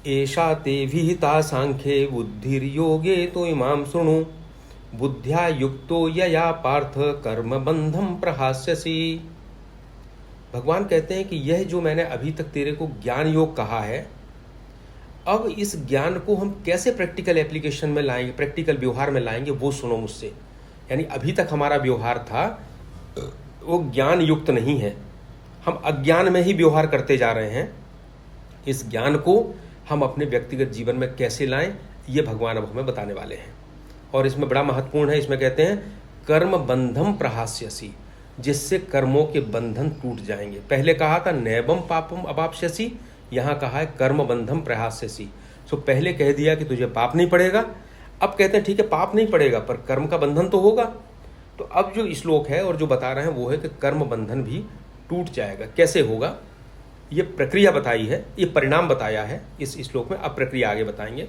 एषा ते विहिता सांख्ये बुद्धिर्योगे तो इमाम शृणु, बुद्ध्या युक्तो यया पार्थ कर्म बंधम प्रहास्यसि। भगवान कहते हैं कि यह जो मैंने अभी तक तेरे को ज्ञान योग कहा है, अब इस ज्ञान को हम कैसे प्रैक्टिकल एप्लीकेशन में लाएंगे, प्रैक्टिकल व्यवहार में लाएंगे, वो सुनो मुझसे। यानी अभी तक हमारा व्यवहार था वो ज्ञान युक्त नहीं है, हम अज्ञान में ही व्यवहार करते जा रहे हैं। इस ज्ञान को हम अपने व्यक्तिगत जीवन में कैसे लाएं, ये भगवान अब हमें बताने वाले हैं। और इसमें बड़ा महत्वपूर्ण है, इसमें कहते हैं कर्म बंधम प्रहास्यसि, जिससे कर्मों के बंधन टूट जाएंगे। पहले कहा था नैवम पापम अवाप्स्यसि, यहाँ कहा है कर्म बंधम प्रहास्यसि। सो पहले कह दिया कि तुझे पाप नहीं पड़ेगा, अब कहते हैं ठीक है पाप नहीं पड़ेगा पर कर्म का बंधन तो होगा। तो अब जो श्लोक है और जो बता रहे हैं वो है कि कर्म बंधन भी टूट जाएगा। कैसे होगा, ये प्रक्रिया बताई है, ये परिणाम बताया है इस श्लोक में। अब प्रक्रिया आगे बताएंगे।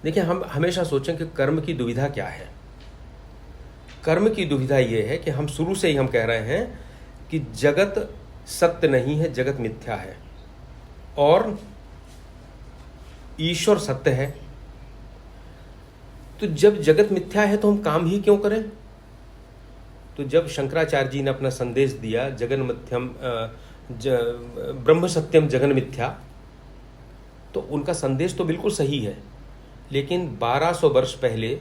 देखिए, हम हमेशा सोचें कि कर्म की दुविधा क्या है। कर्म की दुविधा ये है कि हम शुरू से ही हम कह रहे हैं कि जगत सत्य नहीं है, जगत मिथ्या है। और ईश्वर सत्य है। तो जब जगत मिथ्या है तो हम काम ही क्यों करें? तो जब शंकराचार्य जी ने अपना संदेश दिया जगन मिथ्यम ब्रह्म सत्यम जगन मिथ्या, तो उनका संदेश तो बिल्कुल सही है, लेकिन 1200 वर्ष पहले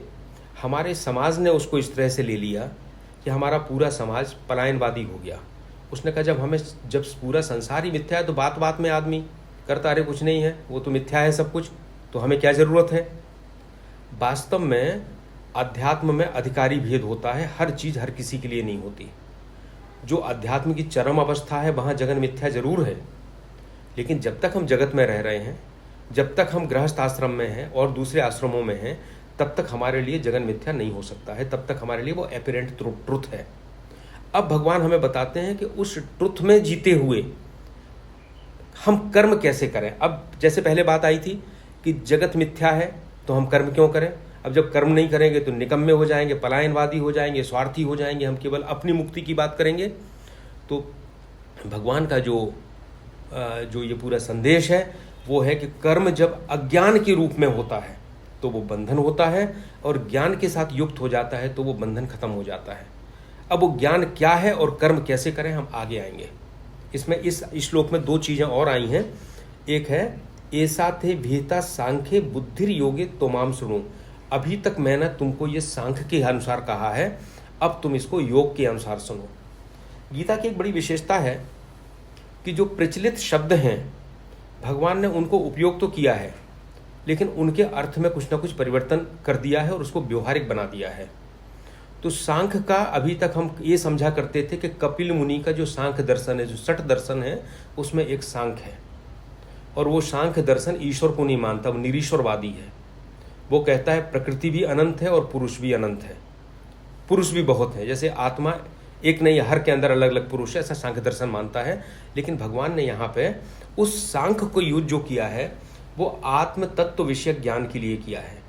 हमारे समाज ने उसको इस तरह से ले लिया कि हमारा पूरा समाज पलायनवादी हो गया। उसने कहा जब पूरा संसार ही मिथ्या है तो बात बात में आदमी करता अरे कुछ नहीं है, वो तो मिथ्या है सब कुछ, तो हमें क्या ज़रूरत है। वास्तव में अध्यात्म में अधिकारी भेद होता है, हर चीज़ हर किसी के लिए नहीं होती। जो अध्यात्म की चरम अवस्था है वहाँ जगन मिथ्या जरूर है, लेकिन जब तक हम जगत में रह रहे हैं, जब तक हम गृहस्थ आश्रम में हैं और दूसरे आश्रमों में हैं, तब तक हमारे लिए जगन मिथ्या नहीं हो सकता है, तब तक हमारे लिए वो एपरेंट ट्रुथ है। अब भगवान हमें बताते हैं कि उस ट्रुथ में जीते हुए हम कर्म कैसे करें। अब जैसे पहले बात आई थी कि जगत मिथ्या है तो हम कर्म क्यों करें। अब जब कर्म नहीं करेंगे तो निकम्मे हो जाएंगे, पलायनवादी हो जाएंगे, स्वार्थी हो जाएंगे, हम केवल अपनी मुक्ति की बात करेंगे। तो भगवान का जो ये पूरा संदेश है वो है कि कर्म जब अज्ञान के रूप में होता है तो वो बंधन होता है, और ज्ञान के साथ युक्त हो जाता है तो वो बंधन खत्म हो जाता है। अब वो ज्ञान क्या है और कर्म कैसे करें हम आगे आएंगे। इसमें इस श्लोक में दो चीज़ें और आई हैं। एक है ऐसा थे भीता सांख्य बुद्धिर योगे तोमाम सुनो। अभी तक मैंने तुमको ये सांख्य के अनुसार कहा है, अब तुम इसको योग के अनुसार सुनो। गीता की एक बड़ी विशेषता है कि जो प्रचलित शब्द हैं भगवान ने उनको उपयोग तो किया है, लेकिन उनके अर्थ में कुछ ना कुछ परिवर्तन कर दिया है और उसको व्यवहारिक बना दिया है। तो सांख्य का अभी तक हम ये समझा करते थे कि कपिल मुनि का जो सांख्य दर्शन है, जो सठ दर्शन है, उसमें एक सांख्य है, और वो सांख्य दर्शन ईश्वर को नहीं मानता, वो निरीश्वरवादी है। वो कहता है प्रकृति भी अनंत है और पुरुष भी अनंत है, पुरुष भी बहुत है, जैसे आत्मा एक नहीं है, हर के अंदर अलग अलग पुरुष है, ऐसा सांख्य दर्शन मानता है। लेकिन भगवान ने यहाँ पे उस सांख्य को यूज जो किया है वो आत्म तत्व विषय ज्ञान के लिए किया है।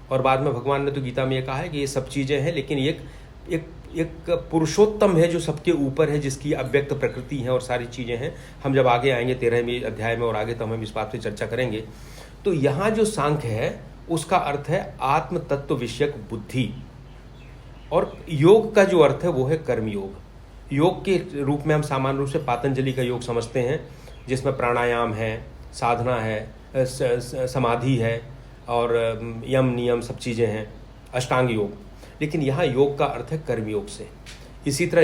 और बाद में भगवान ने तो गीता में ये कहा है कि ये सब चीज़ें हैं, लेकिन एक पुरुषोत्तम है जो सबके ऊपर है, जिसकी अव्यक्त प्रकृति है और सारी चीज़ें हैं। हम जब आगे आएंगे 13वें अध्याय में और आगे तो हम इस बात पर चर्चा करेंगे। तो यहाँ जो सांख्य है उसका अर्थ है आत्म तत्व विषयक बुद्धि, और योग का जो अर्थ है वो है कर्मयोग। योग के रूप में हम सामान्य रूप से पातंजलि का योग समझते हैं, जिसमें प्राणायाम है, साधना है, समाधि है और यम नियम सब चीज़ें हैं, अष्टांग योग। लेकिन यहाँ योग का अर्थ है कर्मयोग से। इसी तरह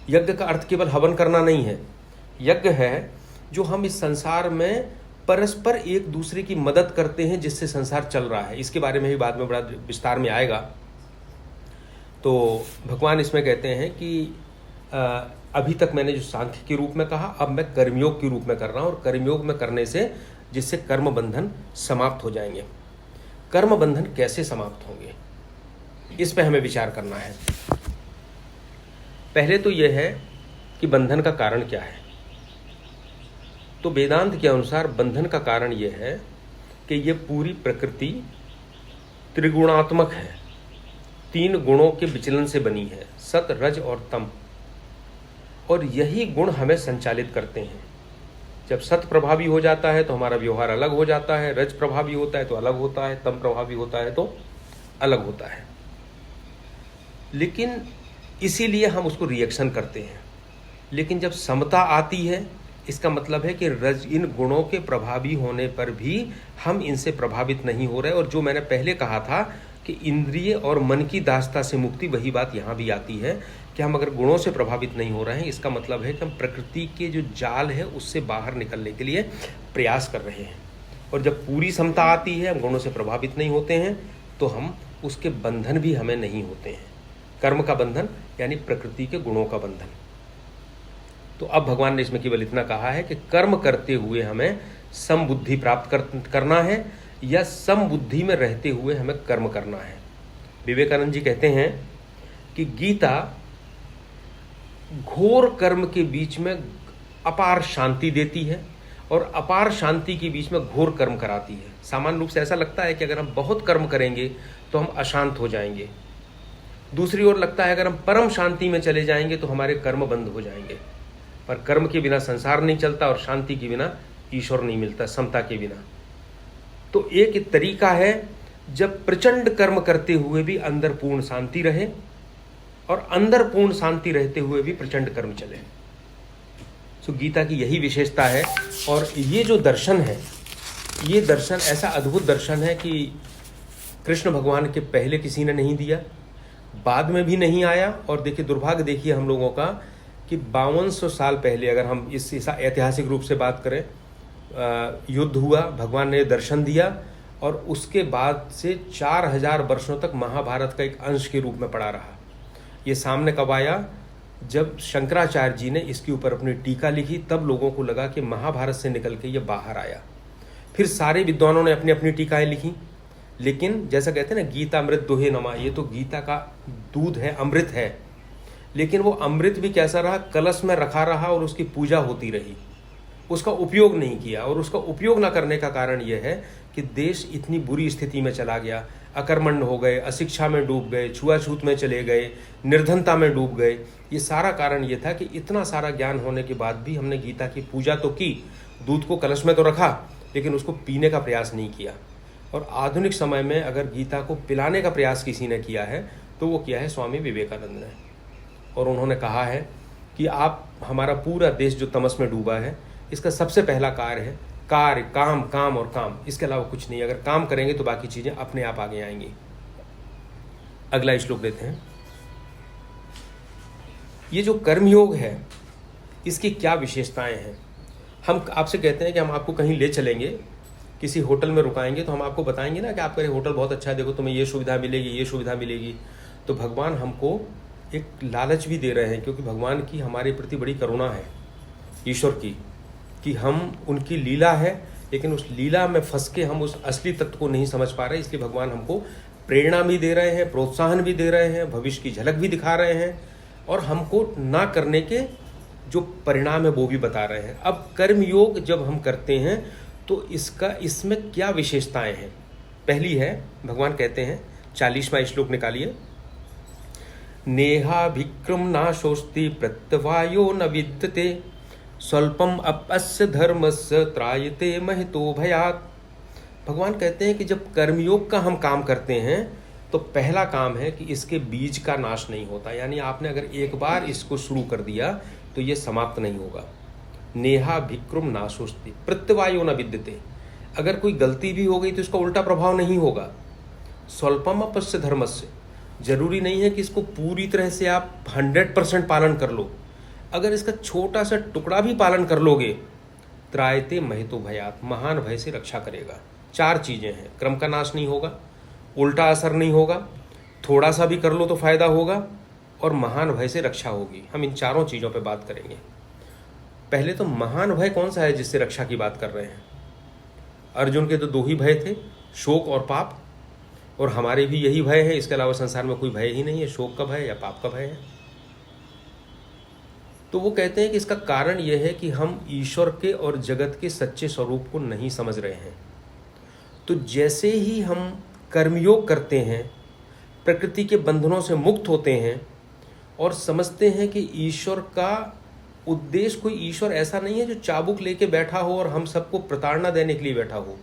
यज्ञ का अर्थ केवल हवन करना नहीं है। यज्ञ है जो हम इस संसार में परस्पर एक दूसरे की मदद करते हैं, जिससे संसार चल रहा है। इसके बारे में भी बाद में बड़ा विस्तार में आएगा। तो भगवान इसमें कहते हैं कि अभी तक मैंने जो सांख्य के रूप में कहा, अब मैं कर्मयोग के रूप में कर रहा हूँ, और कर्मयोग में करने से जिससे कर्म बंधन समाप्त हो जाएंगे। कर्म बंधन कैसे समाप्त होंगे इस पे हमें विचार करना है। पहले तो यह है कि बंधन का कारण क्या है। तो वेदांत के अनुसार बंधन का कारण यह है कि ये पूरी प्रकृति त्रिगुणात्मक है, 3 गुणों के विचलन से बनी है, सत रज और तम, और यही गुण हमें संचालित करते हैं। जब सत प्रभावी हो जाता है तो हमारा व्यवहार अलग हो जाता है, रज प्रभावी होता है तो अलग होता है, तम प्रभावी होता है तो अलग होता है। लेकिन इसीलिए हम उसको रिएक्शन करते हैं। लेकिन जब समता आती है, इसका मतलब है कि रज इन गुणों के प्रभावी होने पर भी हम इनसे प्रभावित नहीं हो रहे। और जो मैंने पहले कहा था कि इंद्रिय और मन की दासता से मुक्ति, वही बात यहाँ भी आती है कि हम अगर गुणों से प्रभावित नहीं हो रहे हैं, इसका मतलब है कि हम प्रकृति के जो जाल है उससे बाहर निकलने के लिए प्रयास कर रहे हैं। और जब पूरी समता आती है, हम गुणों से प्रभावित नहीं होते हैं, तो हम उसके बंधन भी हमें नहीं होते हैं। कर्म का बंधन यानी प्रकृति के गुणों का बंधन। तो अब भगवान ने इसमें केवल इतना कहा है कि कर्म करते हुए हमें समबुद्धि प्राप्त करना है, या समबुद्धि में रहते हुए हमें कर्म करना है। विवेकानंद जी कहते हैं कि गीता घोर कर्म के बीच में अपार शांति देती है और अपार शांति के बीच में घोर कर्म कराती है। सामान्य रूप से ऐसा लगता है कि अगर हम बहुत कर्म करेंगे तो हम अशांत हो जाएंगे। दूसरी ओर लगता है अगर हम परम शांति में चले जाएंगे तो हमारे कर्म बंद हो जाएंगे। पर कर्म के बिना संसार नहीं चलता और शांति के बिना ईश्वर नहीं मिलता समता के बिना। तो एक तरीका है जब प्रचंड कर्म करते हुए भी अंदर पूर्ण शांति रहे और अंदर पूर्ण शांति रहते हुए भी प्रचंड कर्म चले। तो गीता की यही विशेषता है। और ये जो दर्शन है, ये दर्शन ऐसा अद्भुत दर्शन है कि कृष्ण भगवान के पहले किसी ने नहीं दिया, बाद में भी नहीं आया। और देखिए दुर्भाग्य देखिए हम लोगों का कि 5200 साल पहले अगर हम इस ऐतिहासिक रूप से बात करें, युद्ध हुआ, भगवान ने दर्शन दिया और उसके बाद से 4000 वर्षों तक महाभारत का एक अंश के रूप में पड़ा रहा। ये सामने कब आया? जब शंकराचार्य जी ने इसके ऊपर अपनी टीका लिखी, तब लोगों को लगा कि महाभारत से निकल के ये बाहर आया। फिर सारे विद्वानों ने अपनी अपनी टीकाएं लिखी, लेकिन जैसा कहते हैं ना, गीता अमृत दोहे नमा, ये तो गीता का दूध है, अमृत है। लेकिन वो अमृत भी कैसा रहा? कलश में रखा रहा और उसकी पूजा होती रही, उसका उपयोग नहीं किया। और उसका उपयोग न करने का कारण यह है कि देश इतनी बुरी स्थिति में चला गया, अकर्मण्य हो गए, अशिक्षा में डूब गए, छुआछूत में चले गए, निर्धनता में डूब गए। ये सारा कारण ये था कि इतना सारा ज्ञान होने के बाद भी हमने गीता की पूजा तो की, दूध को कलश में तो रखा, लेकिन उसको पीने का प्रयास नहीं किया। और आधुनिक समय में अगर गीता को पिलाने का प्रयास किसी ने किया है तो वो किया है स्वामी विवेकानंद ने। और उन्होंने कहा है कि आप, हमारा पूरा देश जो तमस में डूबा है, इसका सबसे पहला कार्य है कार्य, काम काम और काम, इसके अलावा कुछ नहीं। अगर काम करेंगे तो बाकी चीजें अपने आप आगे आएंगी। अगला श्लोक देते हैं। ये जो कर्मयोग है, इसकी क्या विशेषताएं हैं? हम आपसे कहते हैं कि हम आपको कहीं ले चलेंगे, किसी होटल में रुकाएंगे, तो हम आपको बताएंगे ना कि आपका ये होटल बहुत अच्छा है, देखो तुम्हें ये सुविधा मिलेगी, ये सुविधा मिलेगी। तो भगवान हमको एक लालच भी दे रहे हैं, क्योंकि भगवान की हमारे प्रति बड़ी करुणा है, ईश्वर की, कि हम उनकी लीला है, लेकिन उस लीला में फंस के हम उस असली तत्व को नहीं समझ पा रहे। इसलिए भगवान हमको प्रेरणा भी दे रहे हैं, प्रोत्साहन भी दे रहे हैं, भविष्य की झलक भी दिखा रहे हैं, और हमको ना करने के जो परिणाम है वो भी बता रहे हैं। अब कर्मयोग जब हम करते हैं तो इसमें क्या विशेषताएं हैं? पहली है, भगवान कहते हैं, 40वां श्लोक निकालिए। नेहाभिक्रम नाशोस्ति प्रत्यवायो न विद्यते स्वल्पम अपस्य धर्मस्य त्रायते महितो भयात्। भगवान कहते हैं कि जब कर्मयोग का हम काम करते हैं तो पहला काम है कि इसके बीज का नाश नहीं होता। यानी आपने अगर एक बार इसको शुरू कर दिया तो ये समाप्त नहीं होगा। नेहा भिक्रम नाशोस्ति प्रत्यवायो न विद्यते। अगर कोई गलती भी हो गई तो इसका उल्टा प्रभाव नहीं होगा। स्वल्पम अपस्य धर्मस्य, जरूरी नहीं है कि इसको पूरी तरह से आप 100% पालन कर लो। अगर इसका छोटा सा टुकड़ा भी पालन कर लोगे, त्रायते महितो भयात्, महान भय से रक्षा करेगा। 4 चीजें हैं, क्रम का नाश नहीं होगा, उल्टा असर नहीं होगा, थोड़ा सा भी कर लो तो फायदा होगा, और महान भय से रक्षा होगी। हम इन 4 चीजों पे बात करेंगे। पहले तो महान भय कौन सा है जिससे रक्षा की बात कर रहे हैं? अर्जुन के तो 2 ही भय थे, शोक और पाप, और हमारे भी यही भय है। इसके अलावा संसार में कोई भय ही नहीं है, शोक का भय या पाप का भय है। तो वो कहते हैं कि इसका कारण यह है कि हम ईश्वर के और जगत के सच्चे स्वरूप को नहीं समझ रहे हैं। तो जैसे ही हम कर्मयोग करते हैं, प्रकृति के बंधनों से मुक्त होते हैं और समझते हैं कि ईश्वर का उद्देश्य, कोई ईश्वर ऐसा नहीं है जो चाबुक लेके बैठा हो और हम सबको प्रताड़ना देने के लिए बैठा हो।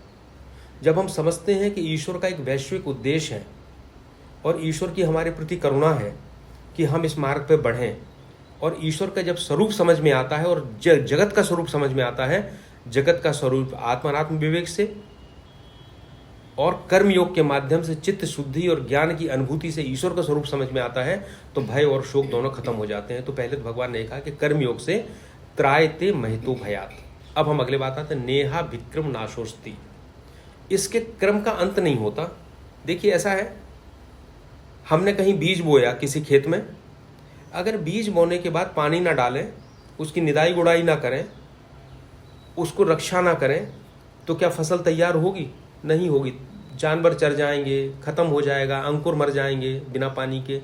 जब हम समझते हैं कि ईश्वर का एक वैश्विक उद्देश्य है और ईश्वर की हमारे प्रति करुणा है कि हम इस मार्ग पर बढ़ें, और ईश्वर का जब स्वरूप समझ में आता है और जगत का स्वरूप समझ में आता है, जगत का स्वरूप आत्मात्म विवेक से और कर्मयोग के माध्यम से चित्त शुद्धि और ज्ञान की अनुभूति से ईश्वर का स्वरूप समझ में आता है, तो भय और शोक दोनों खत्म हो जाते हैं। तो पहले तो भगवान ने कहा कि कर्मयोग से त्रायते महितो भयात्। अब हम अगले बात आते हैं, नेहा विक्रम नाशोस्ति। इसके क्रम का अंत नहीं होता। देखिए ऐसा है, हमने कहीं बीज बोया किसी खेत में, अगर बीज बोने के बाद पानी ना डालें, उसकी निदाई गुड़ाई ना करें, उसको रक्षा ना करें, तो क्या फसल तैयार होगी? नहीं होगी। जानवर चर जाएंगे, खत्म हो जाएगा, अंकुर मर जाएंगे बिना पानी के।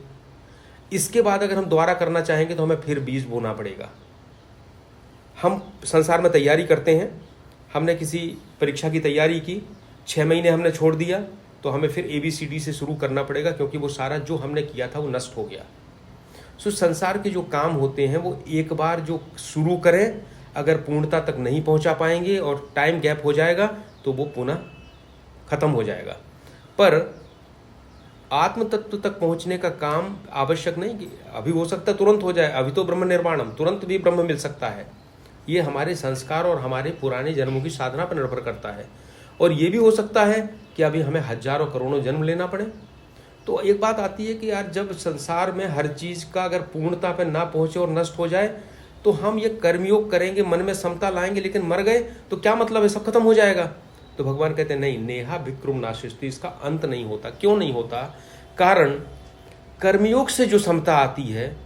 इसके बाद अगर हम दोबारा करना चाहेंगे तो हमें फिर बीज बोना पड़ेगा। हम संसार में तैयारी करते हैं, हमने किसी परीक्षा की तैयारी की, 6 महीने हमने छोड़ दिया, तो हमें फिर ABCD से शुरू करना पड़ेगा, क्योंकि वो सारा जो हमने किया था वो नष्ट हो गया। सो संसार के जो काम होते हैं वो एक बार जो शुरू करें, अगर पूर्णता तक नहीं पहुंचा पाएंगे और टाइम गैप हो जाएगा तो वो पुनः खत्म हो जाएगा। पर आत्म तत्व तक पहुंचने का काम आवश्यक नहीं कि अभी हो सकता है तुरंत हो जाए, अभी तो ब्रह्म निर्वाणम, तुरंत भी ब्रह्म मिल सकता है। ये हमारे संस्कार और हमारे पुराने जन्मों की साधना पर निर्भर करता है। और ये भी हो सकता है कि अभी हमें हजारों करोड़ों जन्म लेना पड़े। तो एक बात आती है कि यार जब संसार में हर चीज का अगर पूर्णता पर ना पहुंचे और नष्ट हो जाए तो हम ये कर्मयोग करेंगे, मन में समता लाएंगे, लेकिन मर गए तो क्या मतलब है, सब खत्म हो जाएगा। तो भगवान कहते हैं नहीं, नेहा विक्रम नाशिस्ति, इसका अंत नहीं होता। क्यों नहीं होता? कारण कर्मयोग से जो समता आती है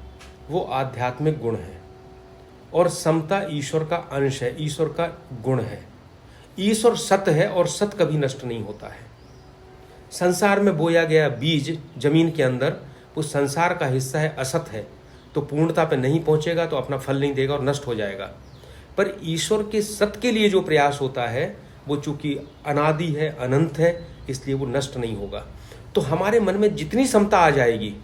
वो आध्यात्मिक गुण है और समता ईश्वर का अंश है, ईश्वर का गुण है। ईश्वर सत्य है और सत्य कभी नष्ट नहीं होता है। संसार में बोया गया बीज जमीन के अंदर वो संसार का हिस्सा है, असत है, तो पूर्णता पे नहीं पहुंचेगा तो अपना फल नहीं देगा और नष्ट हो जाएगा। पर ईश्वर के सत्य के लिए जो प्रयास होता है वो चूंकि अनादि है, अनंत है, इसलिए वो नष्ट नहीं होगा। तो हमारे मन में जितनी समता आ जाएगी,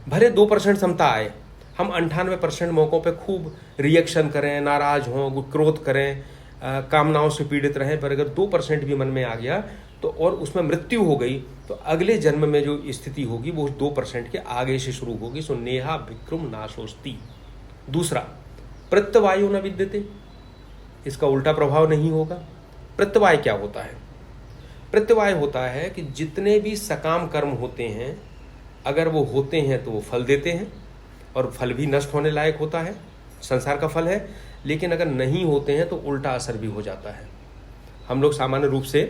भले 2% समता आए, हम 98% मौकों पे खूब रिएक्शन करें, नाराज हों, क्रोध करें, कामनाओं से पीड़ित रहें, पर अगर 2% भी मन में आ गया तो और उसमें मृत्यु हो गई तो अगले जन्म में जो स्थिति होगी वो 2% के आगे से शुरू होगी। सो नेहा विक्रम नाशोस्ति। दूसरा, प्रत्यवायो न विद्यते, इसका उल्टा प्रभाव नहीं होगा। प्रत्यवाय क्या होता है? प्रत्यवाय होता है कि जितने भी सकाम कर्म होते हैं अगर वो होते हैं तो वो फल देते हैं और फल भी नष्ट होने लायक होता है, संसार का फल है। लेकिन अगर नहीं होते हैं तो उल्टा असर भी हो जाता है। हम लोग सामान्य रूप से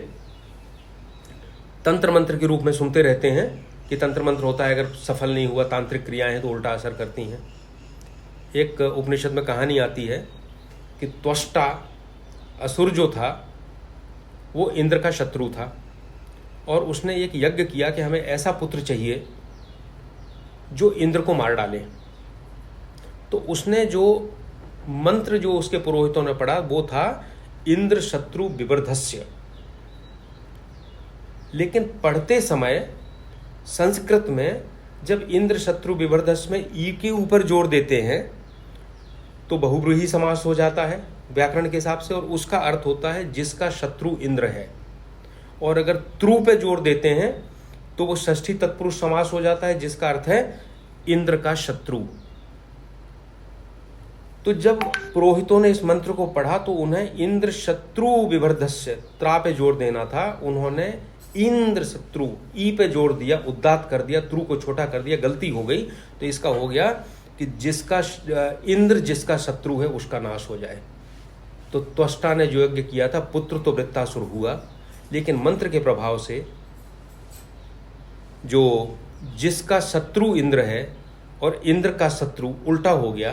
तंत्र मंत्र के रूप में सुनते रहते हैं कि तंत्र मंत्र होता है, अगर सफल नहीं हुआ, तांत्रिक क्रियाएं हैं तो उल्टा असर करती हैं। एक उपनिषद में कहानी आती है कि त्वष्टा असुर जो था वो इंद्र का शत्रु था और उसने एक यज्ञ किया कि हमें ऐसा पुत्र चाहिए जो इंद्र को मार डाले। तो उसने जो मंत्र जो उसके पुरोहितों ने पढ़ा वो था इंद्र शत्रु विवर्धस्य। लेकिन पढ़ते समय संस्कृत में जब इंद्र शत्रु विवर्धस्य में ई के ऊपर जोर देते हैं तो बहुब्रूही समास हो जाता है व्याकरण के हिसाब से, और उसका अर्थ होता है जिसका शत्रु इंद्र है। और अगर त्रु पे जोर देते हैं तो वो षष्ठी तत्पुरुष समास हो जाता है जिसका अर्थ है इंद्र का शत्रु। तो जब पुरोहितों ने इस मंत्र को पढ़ा तो उन्हें इंद्र शत्रु विवर्धस्य, त्रा पे जोर देना था, उन्होंने इंद्र शत्रु ई पे जोर दिया, उद्दात कर दिया, त्रु को छोटा कर दिया, गलती हो गई। तो इसका हो गया कि जिसका इंद्र जिसका शत्रु है उसका नाश हो जाए। तो त्वष्टा ने जो यज्ञ किया था, पुत्र तो वृत्तासुर हुआ, लेकिन मंत्र के प्रभाव से जो जिसका शत्रु इंद्र है और इंद्र का शत्रु उल्टा हो गया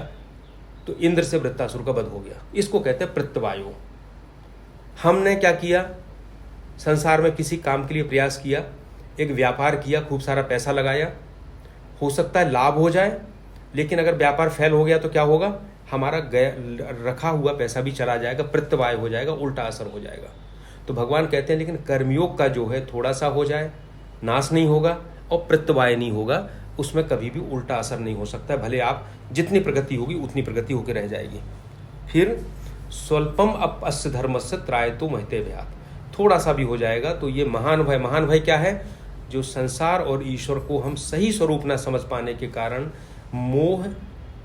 तो इंद्र से वृत्तासुर का वध हो गया। इसको कहते हैं प्रत्यवायो। हमने क्या किया? संसार में किसी काम के लिए प्रयास किया, एक व्यापार किया, खूब सारा पैसा लगाया, हो सकता है लाभ हो जाए, लेकिन अगर व्यापार फेल हो गया तो क्या होगा? हमारा रखा हुआ पैसा भी चला जाएगा, प्रत्यवाय हो जाएगा, उल्टा असर हो जाएगा। तो भगवान कहते हैं लेकिन कर्मयोग का जो है थोड़ा सा हो जाए, नाश नहीं होगा और प्रत्यवाय नहीं होगा, उसमें कभी भी उल्टा असर नहीं हो सकता। भले आप जितनी प्रगति होगी उतनी प्रगति होकर रह जाएगी। फिर स्वल्पम अस्य धर्मस्य त्रायतो महते भयात्, थोड़ा सा भी हो जाएगा तो ये महान भय। महान भय क्या है? जो संसार और ईश्वर को हम सही स्वरूप न समझ पाने के कारण मोह,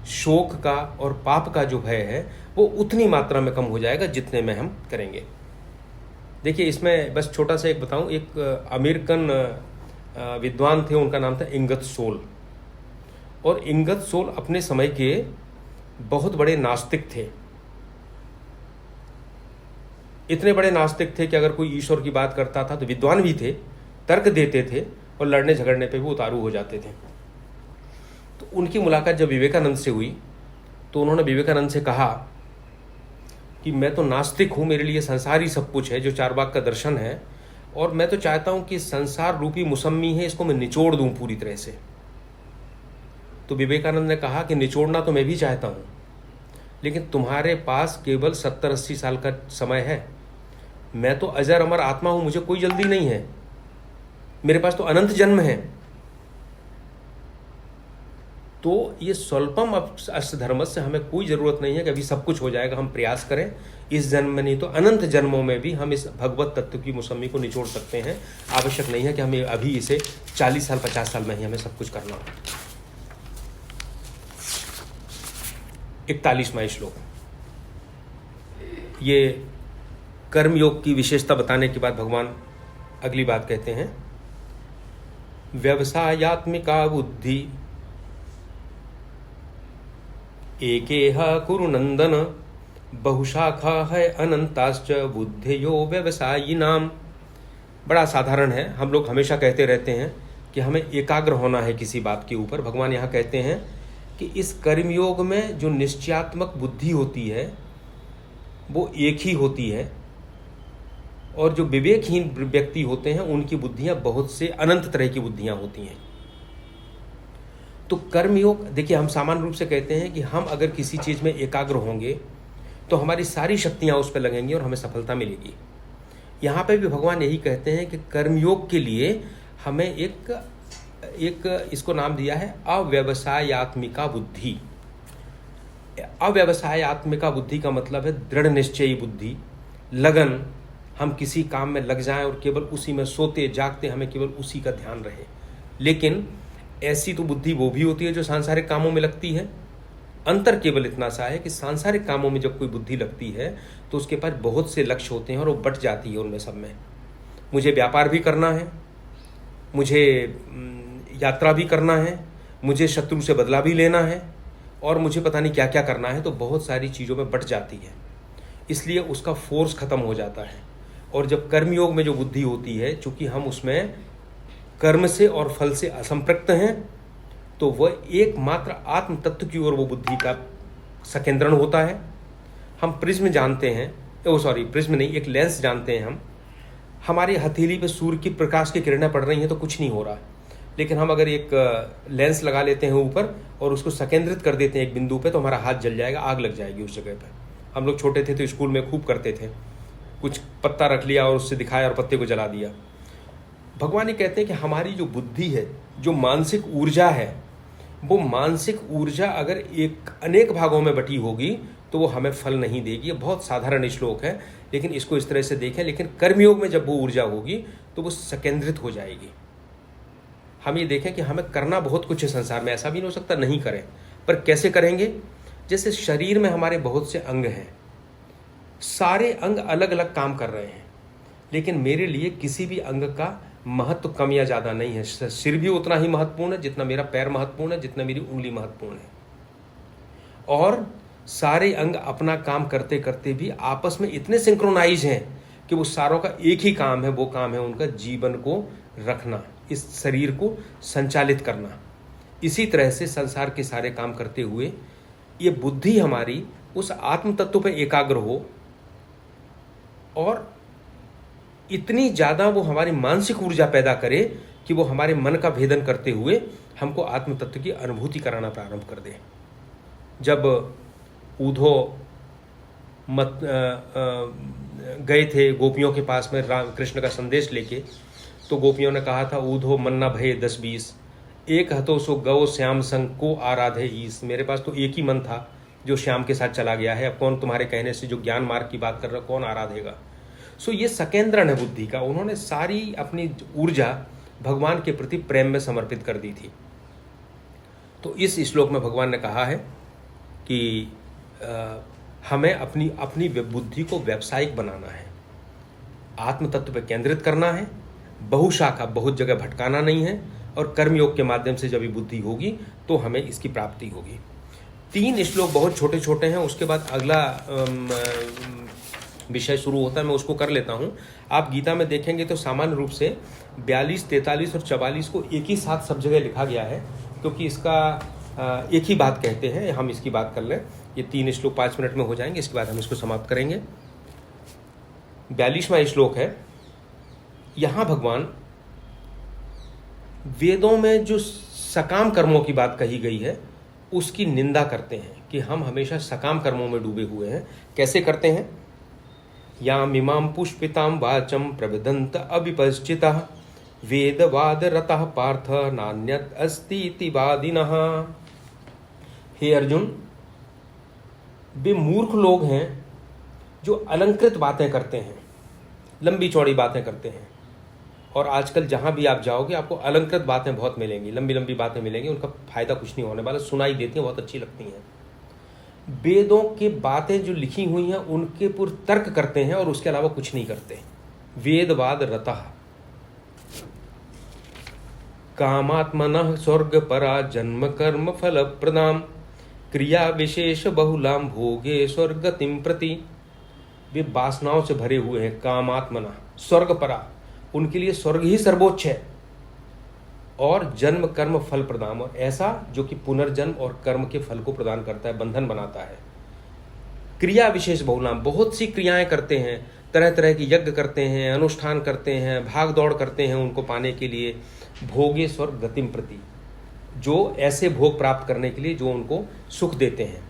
शोक का और पाप का जो भय है वो उतनी मात्रा में कम हो जाएगा जितने में हम करेंगे। देखिए, इसमें बस छोटा सा एक बताऊं, एक अमेरिकन विद्वान थे, उनका नाम था इंगत्सोल। और इंगत्सोल अपने समय के बहुत बड़े नास्तिक थे। इतने बड़े नास्तिक थे कि अगर कोई ईश्वर की बात करता था तो विद्वान भी थे, तर्क देते थे और लड़ने झगड़ने पे भी उतारू हो जाते थे। तो उनकी मुलाकात जब विवेकानंद से हुई तो उन्होंने विवेकानंद से कहा कि मैं तो नास्तिक हूँ, मेरे लिए संसार ही सब कुछ है, जो चारवाक का दर्शन है, और मैं तो चाहता हूँ कि संसार रूपी मुसम्मी है, इसको मैं निचोड़ दूँ पूरी तरह से। तो विवेकानंद ने कहा कि निचोड़ना तो मैं भी चाहता हूँ, लेकिन तुम्हारे पास केवल 70-80 साल का समय है। मैं तो अजर अमर आत्मा हूँ, मुझे कोई जल्दी नहीं है, मेरे पास तो अनंत जन्म है। तो ये स्वल्पम अस्य धर्म से हमें कोई ज़रूरत नहीं है कि अभी सब कुछ हो जाएगा, हम प्रयास करें। इस जन्म में नहीं तो अनंत जन्मों में भी हम इस भगवत तत्व की मौसमी को निचोड़ सकते हैं। आवश्यक नहीं है कि हमें अभी इसे 40 साल 50 साल में ही हमें सब कुछ करना हो। 41वां श्लोक, ये कर्मयोग की विशेषता बताने के बाद भगवान अगली बात कहते हैं, व्यवसायात्मिका बुद्धि एकेह कुरु नंदन बहुशाखा है अनंताश्च बुद्धयो व्यवसायिनाम। बड़ा साधारण है, हम लोग हमेशा कहते रहते हैं कि हमें एकाग्र होना है किसी बात के ऊपर। भगवान यहाँ कहते हैं कि इस कर्मयोग में जो निश्चयात्मक बुद्धि होती है वो एक ही होती है, और जो विवेकहीन व्यक्ति होते हैं उनकी बुद्धियां बहुत से अनंत तरह की बुद्धियां होती हैं। तो कर्मयोग, देखिए हम सामान्य रूप से कहते हैं कि हम अगर किसी चीज़ में एकाग्र होंगे तो हमारी सारी शक्तियां उस पर लगेंगी और हमें सफलता मिलेगी। यहाँ पे भी भगवान यही कहते हैं कि कर्मयोग के लिए हमें एक इसको नाम दिया है अव्यवसायात्मिका बुद्धि। अव्यवसायात्मिका बुद्धि का मतलब है दृढ़ निश्चयी बुद्धि, लगन। हम किसी काम में लग जाएं और केवल उसी में सोते जागते हमें केवल उसी का ध्यान रहे। लेकिन ऐसी तो बुद्धि वो भी होती है जो सांसारिक कामों में लगती है। अंतर केवल इतना सा है कि सांसारिक कामों में जब कोई बुद्धि लगती है तो उसके पास बहुत से लक्ष्य होते हैं और वो बट जाती है उनमें सब में। मुझे व्यापार भी करना है, मुझे यात्रा भी करना है, मुझे शत्रु से बदला भी लेना है, और मुझे पता नहीं क्या क्या करना है। तो बहुत सारी चीज़ों में बट जाती है, इसलिए उसका फोर्स खत्म हो जाता है। और जब कर्मयोग में जो बुद्धि होती है, चूंकि हम उसमें कर्म से और फल से असंपृक्त हैं, तो वह एकमात्र आत्म तत्व की ओर वो बुद्धि का सकेंद्रण होता है। हम प्रिज्म जानते हैं, प्रिज्म नहीं, एक लेंस जानते हैं। हम हमारी हथेली पे सूर्य की प्रकाश की किरणें पड़ रही हैं तो कुछ नहीं हो रहा, लेकिन हम अगर एक लेंस लगा लेते हैं ऊपर और उसको सकेंद्रित कर देते हैं एक बिंदु पे, तो हमारा हाथ जल जाएगा, आग लग जाएगी उस जगह पे। हम लोग छोटे थे तो स्कूल में खूब करते थे, कुछ पत्ता रख लिया और उससे दिखाया और पत्ते को जला दिया। भगवान ये कहते हैं कि हमारी जो बुद्धि है, जो मानसिक ऊर्जा है, वो मानसिक ऊर्जा अगर अनेक भागों में बटी होगी तो वो हमें फल नहीं देगी। ये बहुत साधारण श्लोक है, लेकिन इसको इस तरह से देखें। लेकिन कर्मयोग में जब वो ऊर्जा होगी तो वो सकेंद्रित हो जाएगी। हम ये देखें कि हमें करना बहुत कुछ है संसार में, ऐसा भी नहीं हो सकता नहीं करें, पर कैसे करेंगे? जैसे शरीर में हमारे बहुत से अंग हैं, सारे अंग अलग अलग काम कर रहे हैं, लेकिन मेरे लिए किसी भी अंग का महत्व कम या ज़्यादा नहीं है। सिर भी उतना ही महत्वपूर्ण है जितना मेरा पैर महत्वपूर्ण है, जितना मेरी उंगली महत्वपूर्ण है। और सारे अंग अपना काम करते करते भी आपस में इतने सिंक्रोनाइज हैं कि वो सारों का एक ही काम है, वो काम है उनका जीवन को रखना, इस शरीर को संचालित करना। इसी तरह से संसार के सारे काम करते हुए ये बुद्धि हमारी उस आत्म तत्व पर एकाग्र हो, और इतनी ज़्यादा वो हमारी मानसिक ऊर्जा पैदा करे कि वो हमारे मन का भेदन करते हुए हमको आत्म तत्व की अनुभूति कराना प्रारंभ कर दे। जब ऊधो गए थे गोपियों के पास में राम कृष्ण का संदेश लेके, तो गोपियों ने कहा था, ऊधो मन्ना भय 10-20 एक हतो सो गौ श्याम संग को आराधे ईस। मेरे पास तो एक ही मन था जो श्याम के साथ चला गया है, अब कौन तुम्हारे कहने से जो ज्ञान मार्ग की बात कर रहा है कौन आराधेगा। सो ये सकेंद्रण है बुद्धि का। उन्होंने सारी अपनी ऊर्जा भगवान के प्रति प्रेम में समर्पित कर दी थी। तो इस श्लोक में भगवान ने कहा है कि हमें अपनी बुद्धि को व्यावसायिक बनाना है, आत्म तत्व पर केंद्रित करना है, बहुशाखा बहुत जगह भटकाना नहीं है, और कर्मयोग के माध्यम से जब ये बुद्धि होगी तो हमें इसकी प्राप्ति होगी। 3 श्लोक बहुत छोटे छोटे हैं, उसके बाद अगला विषय शुरू होता है, मैं उसको कर लेता हूँ। आप गीता में देखेंगे तो सामान्य रूप से 42, 43 और 44 को एक ही साथ सब जगह लिखा गया है, क्योंकि इसका एक ही बात कहते हैं। हम इसकी बात कर लें, ये 3 श्लोक 5 मिनट में हो जाएंगे, इसके बाद हम इसको समाप्त करेंगे। 42वां श्लोक है। यहाँ भगवान वेदों में जो सकाम कर्मों की बात कही गई है उसकी निंदा करते हैं कि हम हमेशा सकाम कर्मों में डूबे हुए हैं। कैसे करते हैं? याम इमाम पुष्पिताम वाचम प्रविदंत अविपश्चितः वेदवाद रतः पार्थ नान्यत अस्ति इति वादिनः। हे अर्जुन, वे मूर्ख लोग हैं जो अलंकृत बातें करते हैं, लंबी चौड़ी बातें करते हैं। और आजकल जहां भी आप जाओगे आपको अलंकृत बातें बहुत मिलेंगी, लंबी लंबी बातें मिलेंगी, उनका फायदा कुछ नहीं होने वाला, सुनाई देती हैं, बहुत अच्छी लगती हैं। वेदों की बातें जो लिखी हुई हैं उनके पूर्व तर्क करते हैं और उसके अलावा कुछ नहीं करते। वेदवाद रतः कामात्मनः स्वर्ग परा जन्म कर्म फल प्रदाम क्रिया विशेष बहुलाम भोगे स्वर्गतिम प्रति। वे वासनाओं से भरे हुए हैं, कामात्मना स्वर्ग परा, उनके लिए स्वर्ग ही सर्वोच्च है, और जन्म कर्म फल प्रदान, और ऐसा जो कि पुनर्जन्म और कर्म के फल को प्रदान करता है, बंधन बनाता है। क्रिया विशेष बहुलाम, बहुत सी क्रियाएं करते हैं, तरह तरह की यज्ञ करते हैं, अनुष्ठान करते हैं, भाग दौड़ करते हैं उनको पाने के लिए। भोगे स्वर्ग गतिम प्रति, जो ऐसे भोग प्राप्त करने के लिए जो उनको सुख देते हैं।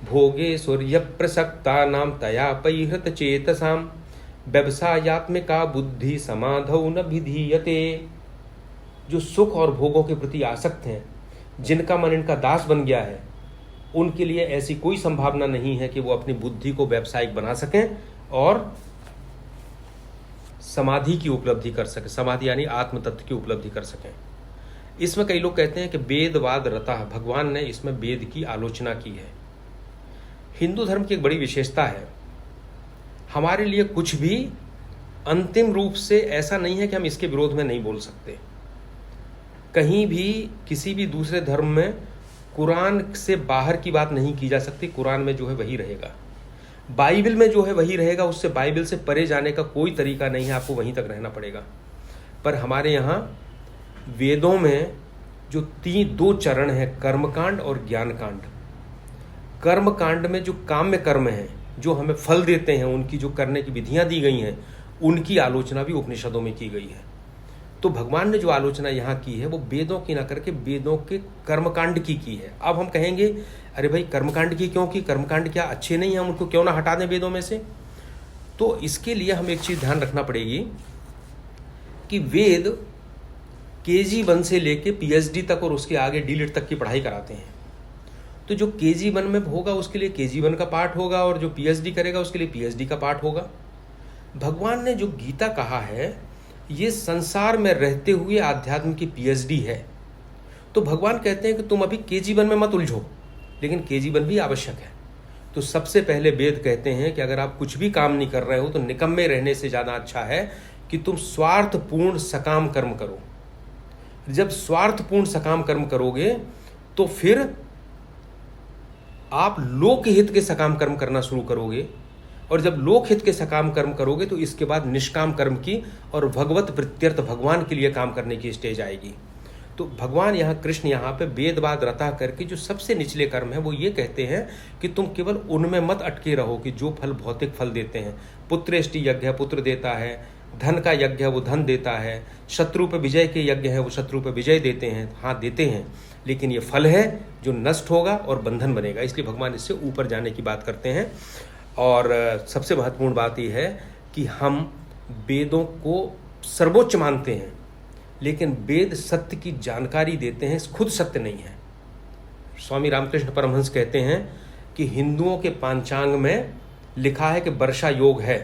भोगे सूर्य प्रसक्ता नाम तया परिहृत चेतसाम व्यवसायात्मिका बुद्धि समाधौ न विधीयते। जो सुख और भोगों के प्रति आसक्त हैं, जिनका मन इनका दास बन गया है, उनके लिए ऐसी कोई संभावना नहीं है कि वो अपनी बुद्धि को व्यावसायिक बना सकें और समाधि की उपलब्धि कर सकें, समाधि यानी आत्म तत्व की उपलब्धि कर सकें। इसमें कई लोग कहते हैं कि वेदवाद रतः, भगवान ने इसमें वेद की आलोचना की है। हिंदू धर्म की एक बड़ी विशेषता है, हमारे लिए कुछ भी अंतिम रूप से ऐसा नहीं है कि हम इसके विरोध में नहीं बोल सकते। कहीं भी किसी भी दूसरे धर्म में कुरान से बाहर की बात नहीं की जा सकती, कुरान में जो है वही रहेगा, बाइबल में जो है वही रहेगा, उससे बाइबल से परे जाने का कोई तरीका नहीं है, आपको वहीं तक रहना पड़ेगा। पर हमारे यहाँ वेदों में जो दो चरण है, कर्मकांड और ज्ञान कांड। कर्म कांड में जो काम्य कर्म है, जो हमें फल देते हैं, उनकी जो करने की विधियां दी गई हैं, उनकी आलोचना भी उपनिषदों में की गई है। तो भगवान ने जो आलोचना यहाँ की है वो वेदों की ना करके वेदों के कर्मकांड की है। अब हम कहेंगे अरे भाई कर्मकांड की क्यों की, कर्मकांड क्या अच्छे नहीं हैं, हम उनको क्यों ना हटा दें वेदों में से। तो इसके लिए हमें एक चीज ध्यान रखना पड़ेगी कि वेद KG1 से लेके PhD तक और उसके आगे D.Litt तक की पढ़ाई कराते हैं। तो जो KG1 में होगा उसके लिए KG1 का पाठ होगा, और जो PhD करेगा उसके लिए PhD का पाठ होगा। भगवान ने जो गीता कहा है ये संसार में रहते हुए आध्यात्म की PhD है। तो भगवान कहते हैं कि तुम अभी KG1 में मत उलझो, लेकिन KG1 भी आवश्यक है। तो सबसे पहले वेद कहते हैं कि अगर आप कुछ भी काम नहीं कर रहे हो तो निकम्मे रहने से ज़्यादा अच्छा है कि तुम स्वार्थपूर्ण सकाम कर्म करो। जब स्वार्थपूर्ण सकाम कर्म करोगे तो फिर आप लोकहित के सकाम कर्म करना शुरू करोगे, और जब लोकहित के सकाम कर्म करोगे तो इसके बाद निष्काम कर्म की और भगवत प्रीत्यर्थ, भगवान के लिए काम करने की स्टेज आएगी। तो भगवान यहाँ, कृष्ण यहाँ पे वेदवाद रता करके जो सबसे निचले कर्म है वो ये कहते हैं कि तुम केवल उनमें मत अटके रहो कि जो फल भौतिक फल देते हैं। पुत्रेष्टि यज्ञ है, पुत्र देता है, धन का यज्ञ है वो धन देता है, शत्रु पे विजय के यज्ञ है वो शत्रु पे विजय देते हैं, हाँ देते हैं, लेकिन ये फल है जो नष्ट होगा और बंधन बनेगा। इसलिए भगवान इससे ऊपर जाने की बात करते हैं। और सबसे महत्वपूर्ण बात यह है कि हम वेदों को सर्वोच्च मानते हैं, लेकिन वेद सत्य की जानकारी देते हैं, खुद सत्य नहीं है। स्वामी रामकृष्ण परमहंस कहते हैं कि हिंदुओं के पांचांग में लिखा है कि वर्षा योग है,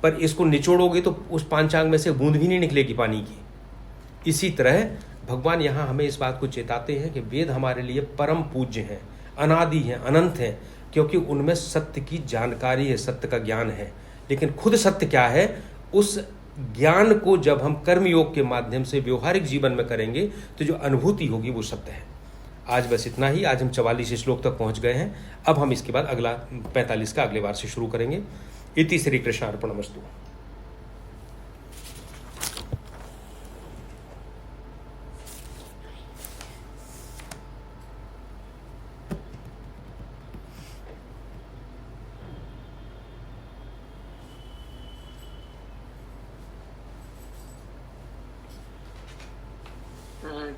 पर इसको निचोड़ोगे तो उस पांचांग में से बूंद भी नहीं निकलेगी पानी की। इसी तरह भगवान यहाँ हमें इस बात को चेताते हैं कि वेद हमारे लिए परम पूज्य हैं, अनादि हैं, अनंत हैं, क्योंकि उनमें सत्य की जानकारी है, सत्य का ज्ञान है। लेकिन खुद सत्य क्या है, उस ज्ञान को जब हम कर्मयोग के माध्यम से व्यवहारिक जीवन में करेंगे तो जो अनुभूति होगी वो सत्य है। आज बस इतना ही। आज हम 44 श्लोक तक पहुंच गए हैं। अब हम इसके बाद अगला 45 का अगले बार से शुरू करेंगे। इति श्री कृष्णार्पणमस्तु।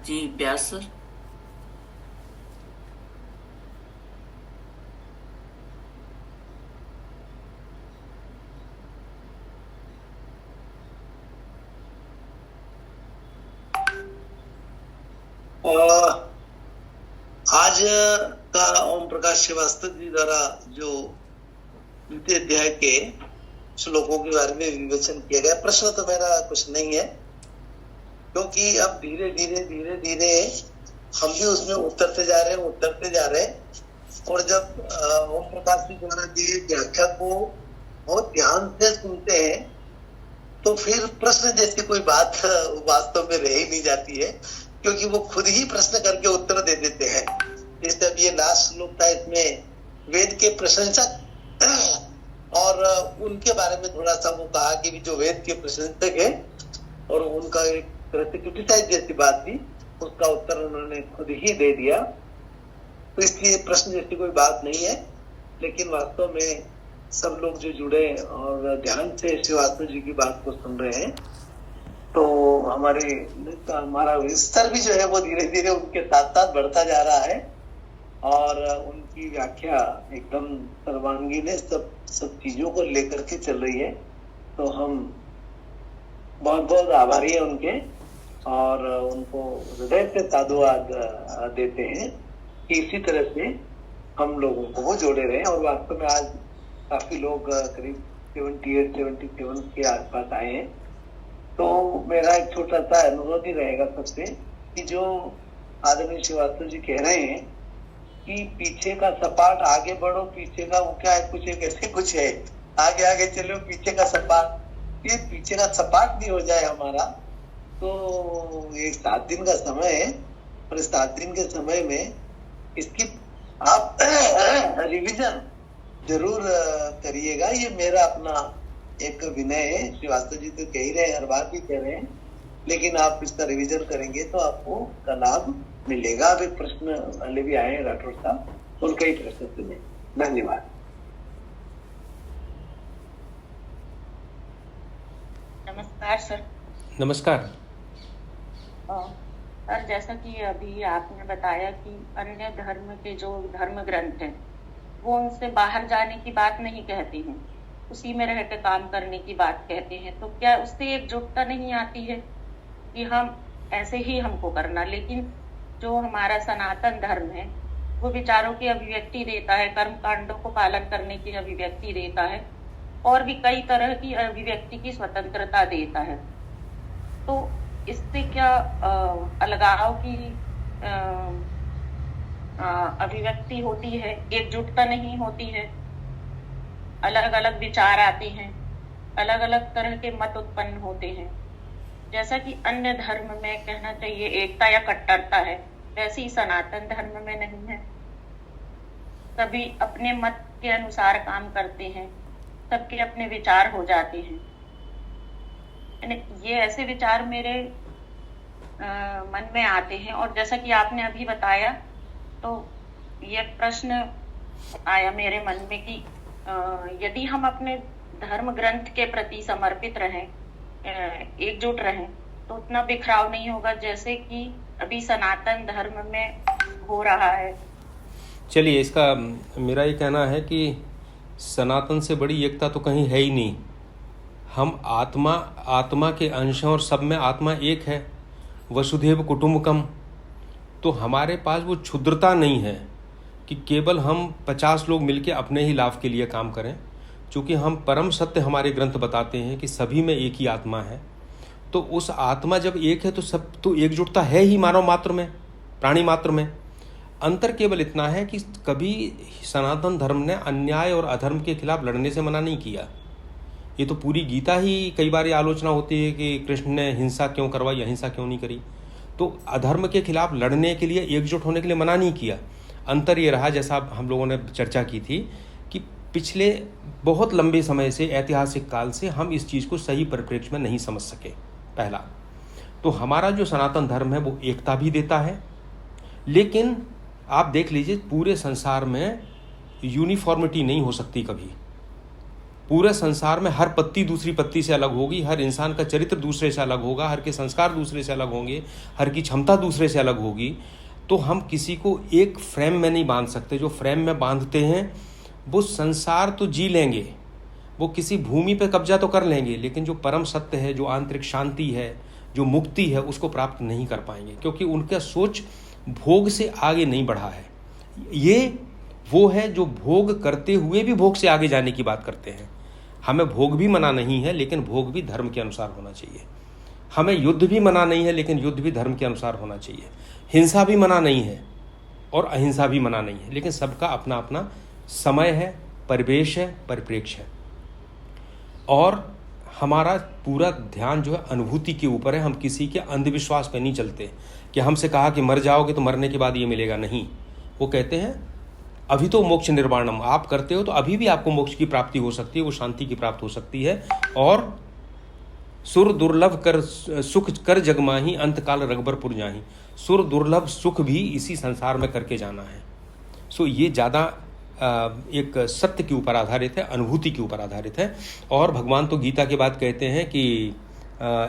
जी व्यास सर। आज आज का ओम प्रकाश श्रीवास्तव जी द्वारा जो द्वितीय अध्याय के श्लोकों के बारे में विवेचन किया गया, प्रश्न तो मेरा कुछ नहीं है, क्योंकि अब धीरे धीरे हम भी उसमें उतरते जा रहे हैं। और जब ओम प्रकाश जी द्वारा दिए व्याख्या को बहुत ध्यान से सुनते हैं तो फिर प्रश्न जैसी कोई बात वास्तव में रह ही नहीं जाती है, क्योंकि वो खुद ही प्रश्न करके उत्तर दे देते हैं। जैसे अब ये लास्ट श्लोक था, इसमें वेद के प्रशंसक और उनके बारे में थोड़ा सा वो कहा कि जो वेद के प्रशंसक है और उनका एक तरह से क्रिटिसाइज जैसी बात थी, उसका उत्तर उन्होंने खुद ही दे दिया। तो इसलिए प्रश्न जैसी कोई बात नहीं है, लेकिन वास्तव में सब लोग जो जुड़े और ध्यान से श्रीवास्तव जी की बात को सुन रहे हैं, तो हमारा विस्तार भी जो है वो धीरे धीरे उनके साथ साथ बढ़ता जा रहा है और उनकी व्याख्या एकदम सर्वांगीण है, सब चीजों को लेकर के चल रही है। तो हम बहुत बहुत आभारी हैं उनके और उनको हृदय से साधुवाद देते हैं कि इसी तरह से हम लोगों को वो जोड़े रहे। और वास्तव में आज काफी लोग करीब 78-77 के आसपास आए हैं। तो मेरा एक छोटा सा अनुरोध ही रहेगा सबसे कि जो आदरणीय श्रीवास्तव जी कह रहे हैं कि पीछे का सपाट आगे बढ़ो, पीछे का वो क्या है, कुछ एक ऐसे कुछ है, आगे आगे चलो पीछे का सपाट, ये पीछे का सपाट नहीं हो जाए हमारा। तो ये 7 दिन का समय है और इस 7 दिन के समय में इसकी आप रिवीजन जरूर करिएगा। ये मेरा अपना एक विनय है। श्रीवास्तव जी तो कह ही रहे हैं, हर बार भी कह रहे हैं, लेकिन आप इसका रिवीजन करेंगे तो आपको का लाभ मिलेगा। अब एक प्रश्न वाले भी आए हैं राठौर साहब, उनका ही प्रश्न सुने। धन्यवाद। नमस्कार सर। नमस्कार सर, जैसा कि अभी आपने बताया कि अन्य धर्म के जो धर्म ग्रंथ हैं वो उनसे बाहर जाने की बात नहीं कहते हैं, उसी में रह के काम करने की बात कहते हैं। तो क्या उससे एकजुटता नहीं आती है कि हम ऐसे ही हमको करना, लेकिन जो हमारा सनातन धर्म है वो विचारों की अभिव्यक्ति देता है, कर्म कांडों को पालन करने की अभिव्यक्ति देता है और भी कई तरह की अभिव्यक्ति की स्वतंत्रता देता है। तो इससे क्या अलगाव की अभिव्यक्ति होती है, एकजुटता नहीं होती है, अलग अलग विचार आते हैं, अलग अलग तरह के मत उत्पन्न होते हैं। जैसा कि अन्य धर्म में कहना चाहिए एकता या कट्टरता है, वैसे ही सनातन धर्म में नहीं है। सभी अपने मत के अनुसार काम करते हैं, सबके अपने विचार हो जाते हैं। ये ऐसे विचार मेरे मन में आते हैं और जैसा कि आपने अभी बताया तो ये प्रश्न आया मेरे मन में कि यदि हम अपने धर्म ग्रंथ के प्रति समर्पित रहें, एकजुट रहें, तो उतना बिखराव नहीं होगा जैसे कि अभी सनातन धर्म में हो रहा है। चलिए, इसका मेरा ये कहना है कि सनातन से बड़ी एकता तो कहीं है ही नहीं। हम आत्मा के अंश हैं और सब में आत्मा एक है, वसुधैव कुटुंबकम। तो हमारे पास वो क्षुद्रता नहीं है कि केवल हम 50 लोग मिलकर अपने ही लाभ के लिए काम करें, क्योंकि हम परम सत्य हमारे ग्रंथ बताते हैं कि सभी में एक ही आत्मा है। तो उस आत्मा जब एक है तो सब तो एकजुटता है ही मानव मात्र में, प्राणी मात्र में। अंतर केवल इतना है कि कभी सनातन धर्म ने अन्याय और अधर्म के खिलाफ लड़ने से मना नहीं किया। ये तो पूरी गीता ही कई बार आलोचना होती है कि कृष्ण ने हिंसा क्यों करवाई, अहिंसा क्यों नहीं करी। तो अधर्म के खिलाफ लड़ने के लिए, एकजुट होने के लिए मना नहीं किया। अंतर ये रहा, जैसा हम लोगों ने चर्चा की थी, कि पिछले बहुत लंबे समय से, ऐतिहासिक काल से हम इस चीज़ को सही परिप्रेक्ष्य में नहीं समझ सके। पहला तो हमारा जो सनातन धर्म है वो एकता भी देता है, लेकिन आप देख लीजिए पूरे संसार में यूनिफॉर्मिटी नहीं हो सकती कभी। पूरे संसार में हर पत्ती दूसरी पत्ती से अलग होगी, हर इंसान का चरित्र दूसरे से अलग होगा, हर के संस्कार दूसरे से अलग होंगे, हर की क्षमता दूसरे से अलग होगी। तो हम किसी को एक फ्रेम में नहीं बांध सकते। जो फ्रेम में बांधते हैं वो संसार तो जी लेंगे, वो किसी भूमि पे कब्जा तो कर लेंगे, लेकिन जो परम सत्य है, जो आंतरिक शांति है, जो मुक्ति है, उसको प्राप्त नहीं कर पाएंगे, क्योंकि उनका सोच भोग से आगे नहीं बढ़ा है। ये वो है जो भोग करते हुए भी भोग से आगे जाने की बात करते हैं। हमें भोग भी मना नहीं है, लेकिन भोग भी धर्म के अनुसार होना चाहिए। हमें युद्ध भी मना नहीं है, लेकिन युद्ध भी धर्म के अनुसार होना चाहिए। हिंसा भी मना नहीं है और अहिंसा भी मना नहीं है, लेकिन सबका अपना अपना समय है, परिवेश है, परिप्रेक्ष्य है। और हमारा पूरा ध्यान जो है अनुभूति के ऊपर है। हम किसी के अंधविश्वास पे नहीं चलते कि हमसे कहा कि मर जाओगे तो मरने के बाद ये मिलेगा, नहीं। वो कहते हैं अभी तो मोक्ष निर्वाणम, आप करते हो तो अभी भी आपको मोक्ष की प्राप्ति हो सकती है, वो शांति की प्राप्ति हो सकती है। और सुर दुर्लभ कर सुख कर जगमाही, अंतकाल रगबरपुर जाही। सुर दुर्लभ सुख भी इसी संसार में करके जाना है। सो ये ज़्यादा एक सत्य के ऊपर आधारित है, अनुभूति के ऊपर आधारित है। और भगवान तो गीता के बाद कहते हैं कि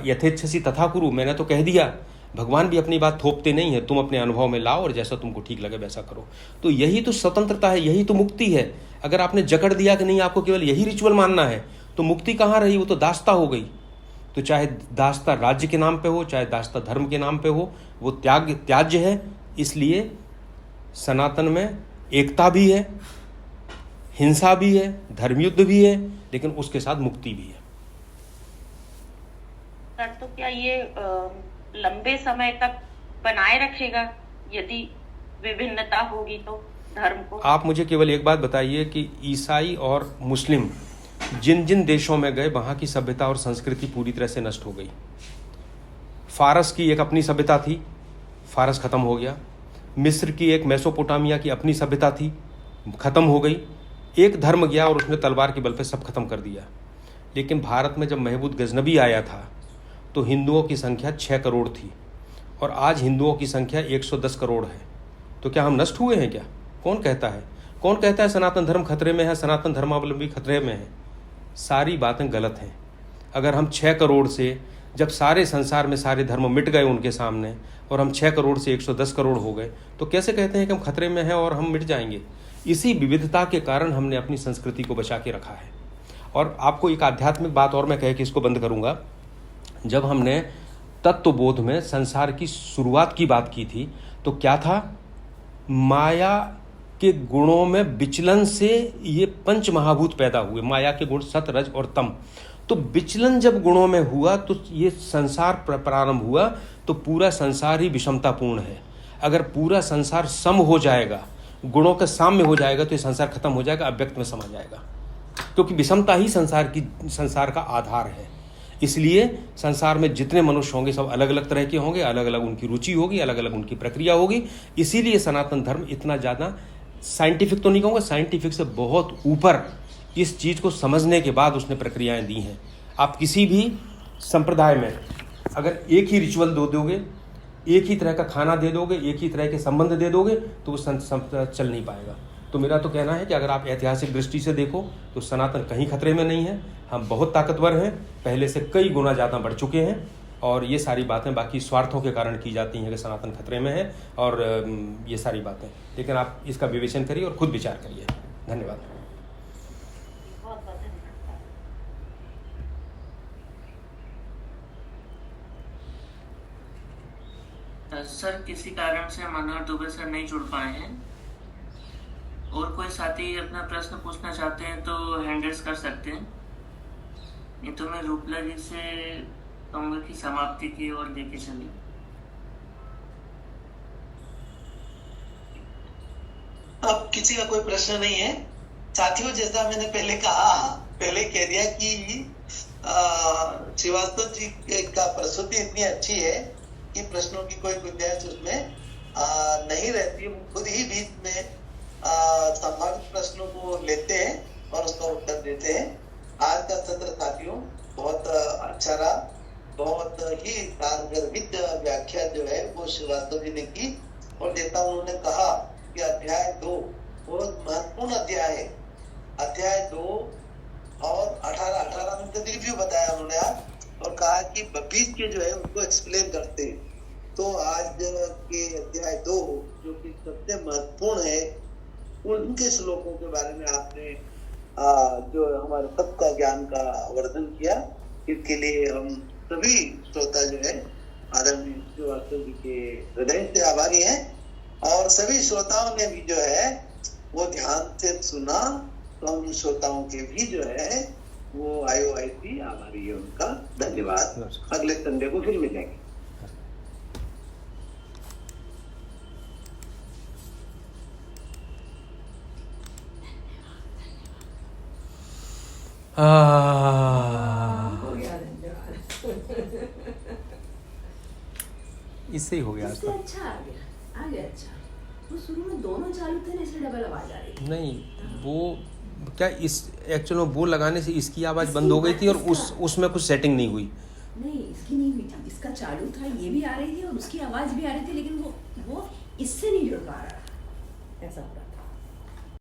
यथेच्छसी तथा कुरु, मैंने तो कह दिया। भगवान भी अपनी बात थोपते नहीं है, तुम अपने अनुभव में लाओ और जैसा तुमको ठीक लगे वैसा करो। तो यही तो स्वतंत्रता है, यही तो मुक्ति है। अगर आपने जकड़ दिया कि नहीं आपको केवल यही रिचुअल मानना है, तो मुक्ति कहाँ रही? वो तो दास्ता हो गई। तो चाहे दास्ता राज्य के नाम पे हो, चाहे दास्ता धर्म के नाम पे हो, वो त्याज्य है। इसलिए सनातन में एकता भी है, हिंसा भी है, धर्मयुद्ध भी है, लेकिन उसके साथ मुक्ति भी है। सर, तो क्या ये लंबे समय तक बनाए रखेगा यदि विभिन्नता होगी तो धर्म को? आप मुझे केवल एक बात बताइए कि ईसाई और मुस्लिम जिन जिन देशों में गए, वहाँ की सभ्यता और संस्कृति पूरी तरह से नष्ट हो गई। फारस की एक अपनी सभ्यता थी, फारस खत्म हो गया। मिस्र की एक मेसोपोटामिया की अपनी सभ्यता थी, खत्म हो गई। एक धर्म गया और उसने तलवार के बल पे सब खत्म कर दिया। लेकिन भारत में जब महमूद गजनबी आया था तो हिंदुओं की संख्या 6 करोड़ थी और आज हिंदुओं की संख्या 110 करोड़ है। तो क्या हम नष्ट हुए हैं क्या? कौन कहता है? कौन कहता है सनातन धर्म खतरे में है, सनातन धर्मावलंबी खतरे में है? सारी बातें गलत हैं। अगर हम 6 करोड़ से, जब सारे संसार में सारे धर्म मिट गए उनके सामने और हम 6 करोड़ से 110 करोड़ हो गए, तो कैसे कहते हैं कि हम खतरे में हैं और हम मिट जाएंगे? इसी विविधता के कारण हमने अपनी संस्कृति को बचा के रखा है। और आपको एक आध्यात्मिक बात और मैं कह के इसको बंद करूंगा। जब हमने तत्वबोध में संसार की शुरुआत की बात की थी, तो क्या था? माया के गुणों में विचलन से ये पंच महाभूत पैदा हुए। माया के गुण सत, रज और तम। तो विचलन जब गुणों में हुआ तो ये संसार प्रारंभ हुआ। तो पूरा संसार ही विषमतापूर्ण है। अगर पूरा संसार सम हो जाएगा, गुणों का साम्य हो जाएगा, तो ये संसार खत्म हो जाएगा, अव्यक्त में समा जाएगा। क्योंकि विषमता ही संसार का आधार है। इसलिए संसार में जितने मनुष्य होंगे सब अलग अलग तरह के होंगे, अलग अलग उनकी रुचि होगी, अलग अलग उनकी प्रक्रिया होगी। इसीलिए सनातन धर्म इतना ज़्यादा साइंटिफिक तो नहीं कहूँगा, साइंटिफिक से बहुत ऊपर इस चीज़ को समझने के बाद उसने प्रक्रियाएं दी हैं। आप किसी भी संप्रदाय में अगर एक ही रिचुअल दे दोगे, एक ही तरह का खाना दे दोगे, एक ही तरह के संबंध दे दोगे, तो वो चल नहीं पाएगा। तो मेरा तो कहना है कि अगर आप ऐतिहासिक दृष्टि से देखो तो सनातन कहीं खतरे में नहीं है। हम बहुत ताकतवर हैं, पहले से कई गुना ज़्यादा बढ़ चुके हैं। और ये सारी बातें बाकी स्वार्थों के कारण की जाती हैं कि सनातन खतरे में है और ये सारी बातें। लेकिन आप इसका विवेचन करिए और खुद विचार करिए। धन्यवाद। सर, किसी कारण से मनोहर दुबे सर नहीं जुड़ पाए हैं और कोई साथी अपना प्रश्न पूछना चाहते हैं तो हैंड रेज कर सकते हैं। नहीं तो मैं रूपला जी से कहूँगा कि समाप्ति की ओर लेके चलिए। अब किसी का कोई प्रश्न नहीं है साथियों। जैसा मैंने पहले कह दिया कि श्रीवास्तव जी का प्रस्तुति इतनी अच्छी है कि प्रश्नों की कोई गुंजाइश उसमें नहीं रहती। खुद ही बीच में संभावित प्रश्नों को लेते हैं और उसका उत्तर देते हैं। आज का सत्र साथियों बहुत अच्छा रहा। बहुत ही सारगर्भित व्याख्या जो है वो श्रीवास्तव जी ने की। और जैसा उन्होंने कहा कि अध्याय 2 बहुत महत्वपूर्ण अध्याय है। अध्याय 2 और 18 में तो रिव्यू बताया उन्होंने आज, और कहा कि 20 के जो है उनको एक्सप्लेन करते हैं। तो आज के अध्याय 2 जो कि सबसे महत्वपूर्ण है, उनके श्लोकों के बारे में आपने जो हमारे सबका ज्ञान का वर्धन किया, इसके लिए हम सभी श्रोता जो है आदरणीय श्रीवास्तव जी के हृदय से आभारी हैं। और सभी श्रोताओं ने भी जो है वो ध्यान से सुना, तो हम श्रोताओं के भी जो है वो IOIC आभारी है उनका। धन्यवाद। अगले संडे को फिर मिलेंगे। हो गया धन्यवाद। इससे ही हो गया आज इससे का। अच्छा आ गया अच्छा। वो शुरू में दोनों चालू थे ना, इसलिए डबल आवाज आ रही थी। नहीं, वो क्या इस एक्चुअल में वो लगाने से इसकी आवाज़ बंद हो गई थी और उसमें कुछ सेटिंग नहीं हुई। नहीं, इसकी नहीं हुई थी, इसका चालू था, ये भी आ रही थी और उसकी आवाज भी आ रही थी, लेकिन वो इससे नहीं जुड़ पा रहा, ऐसा हो रहा।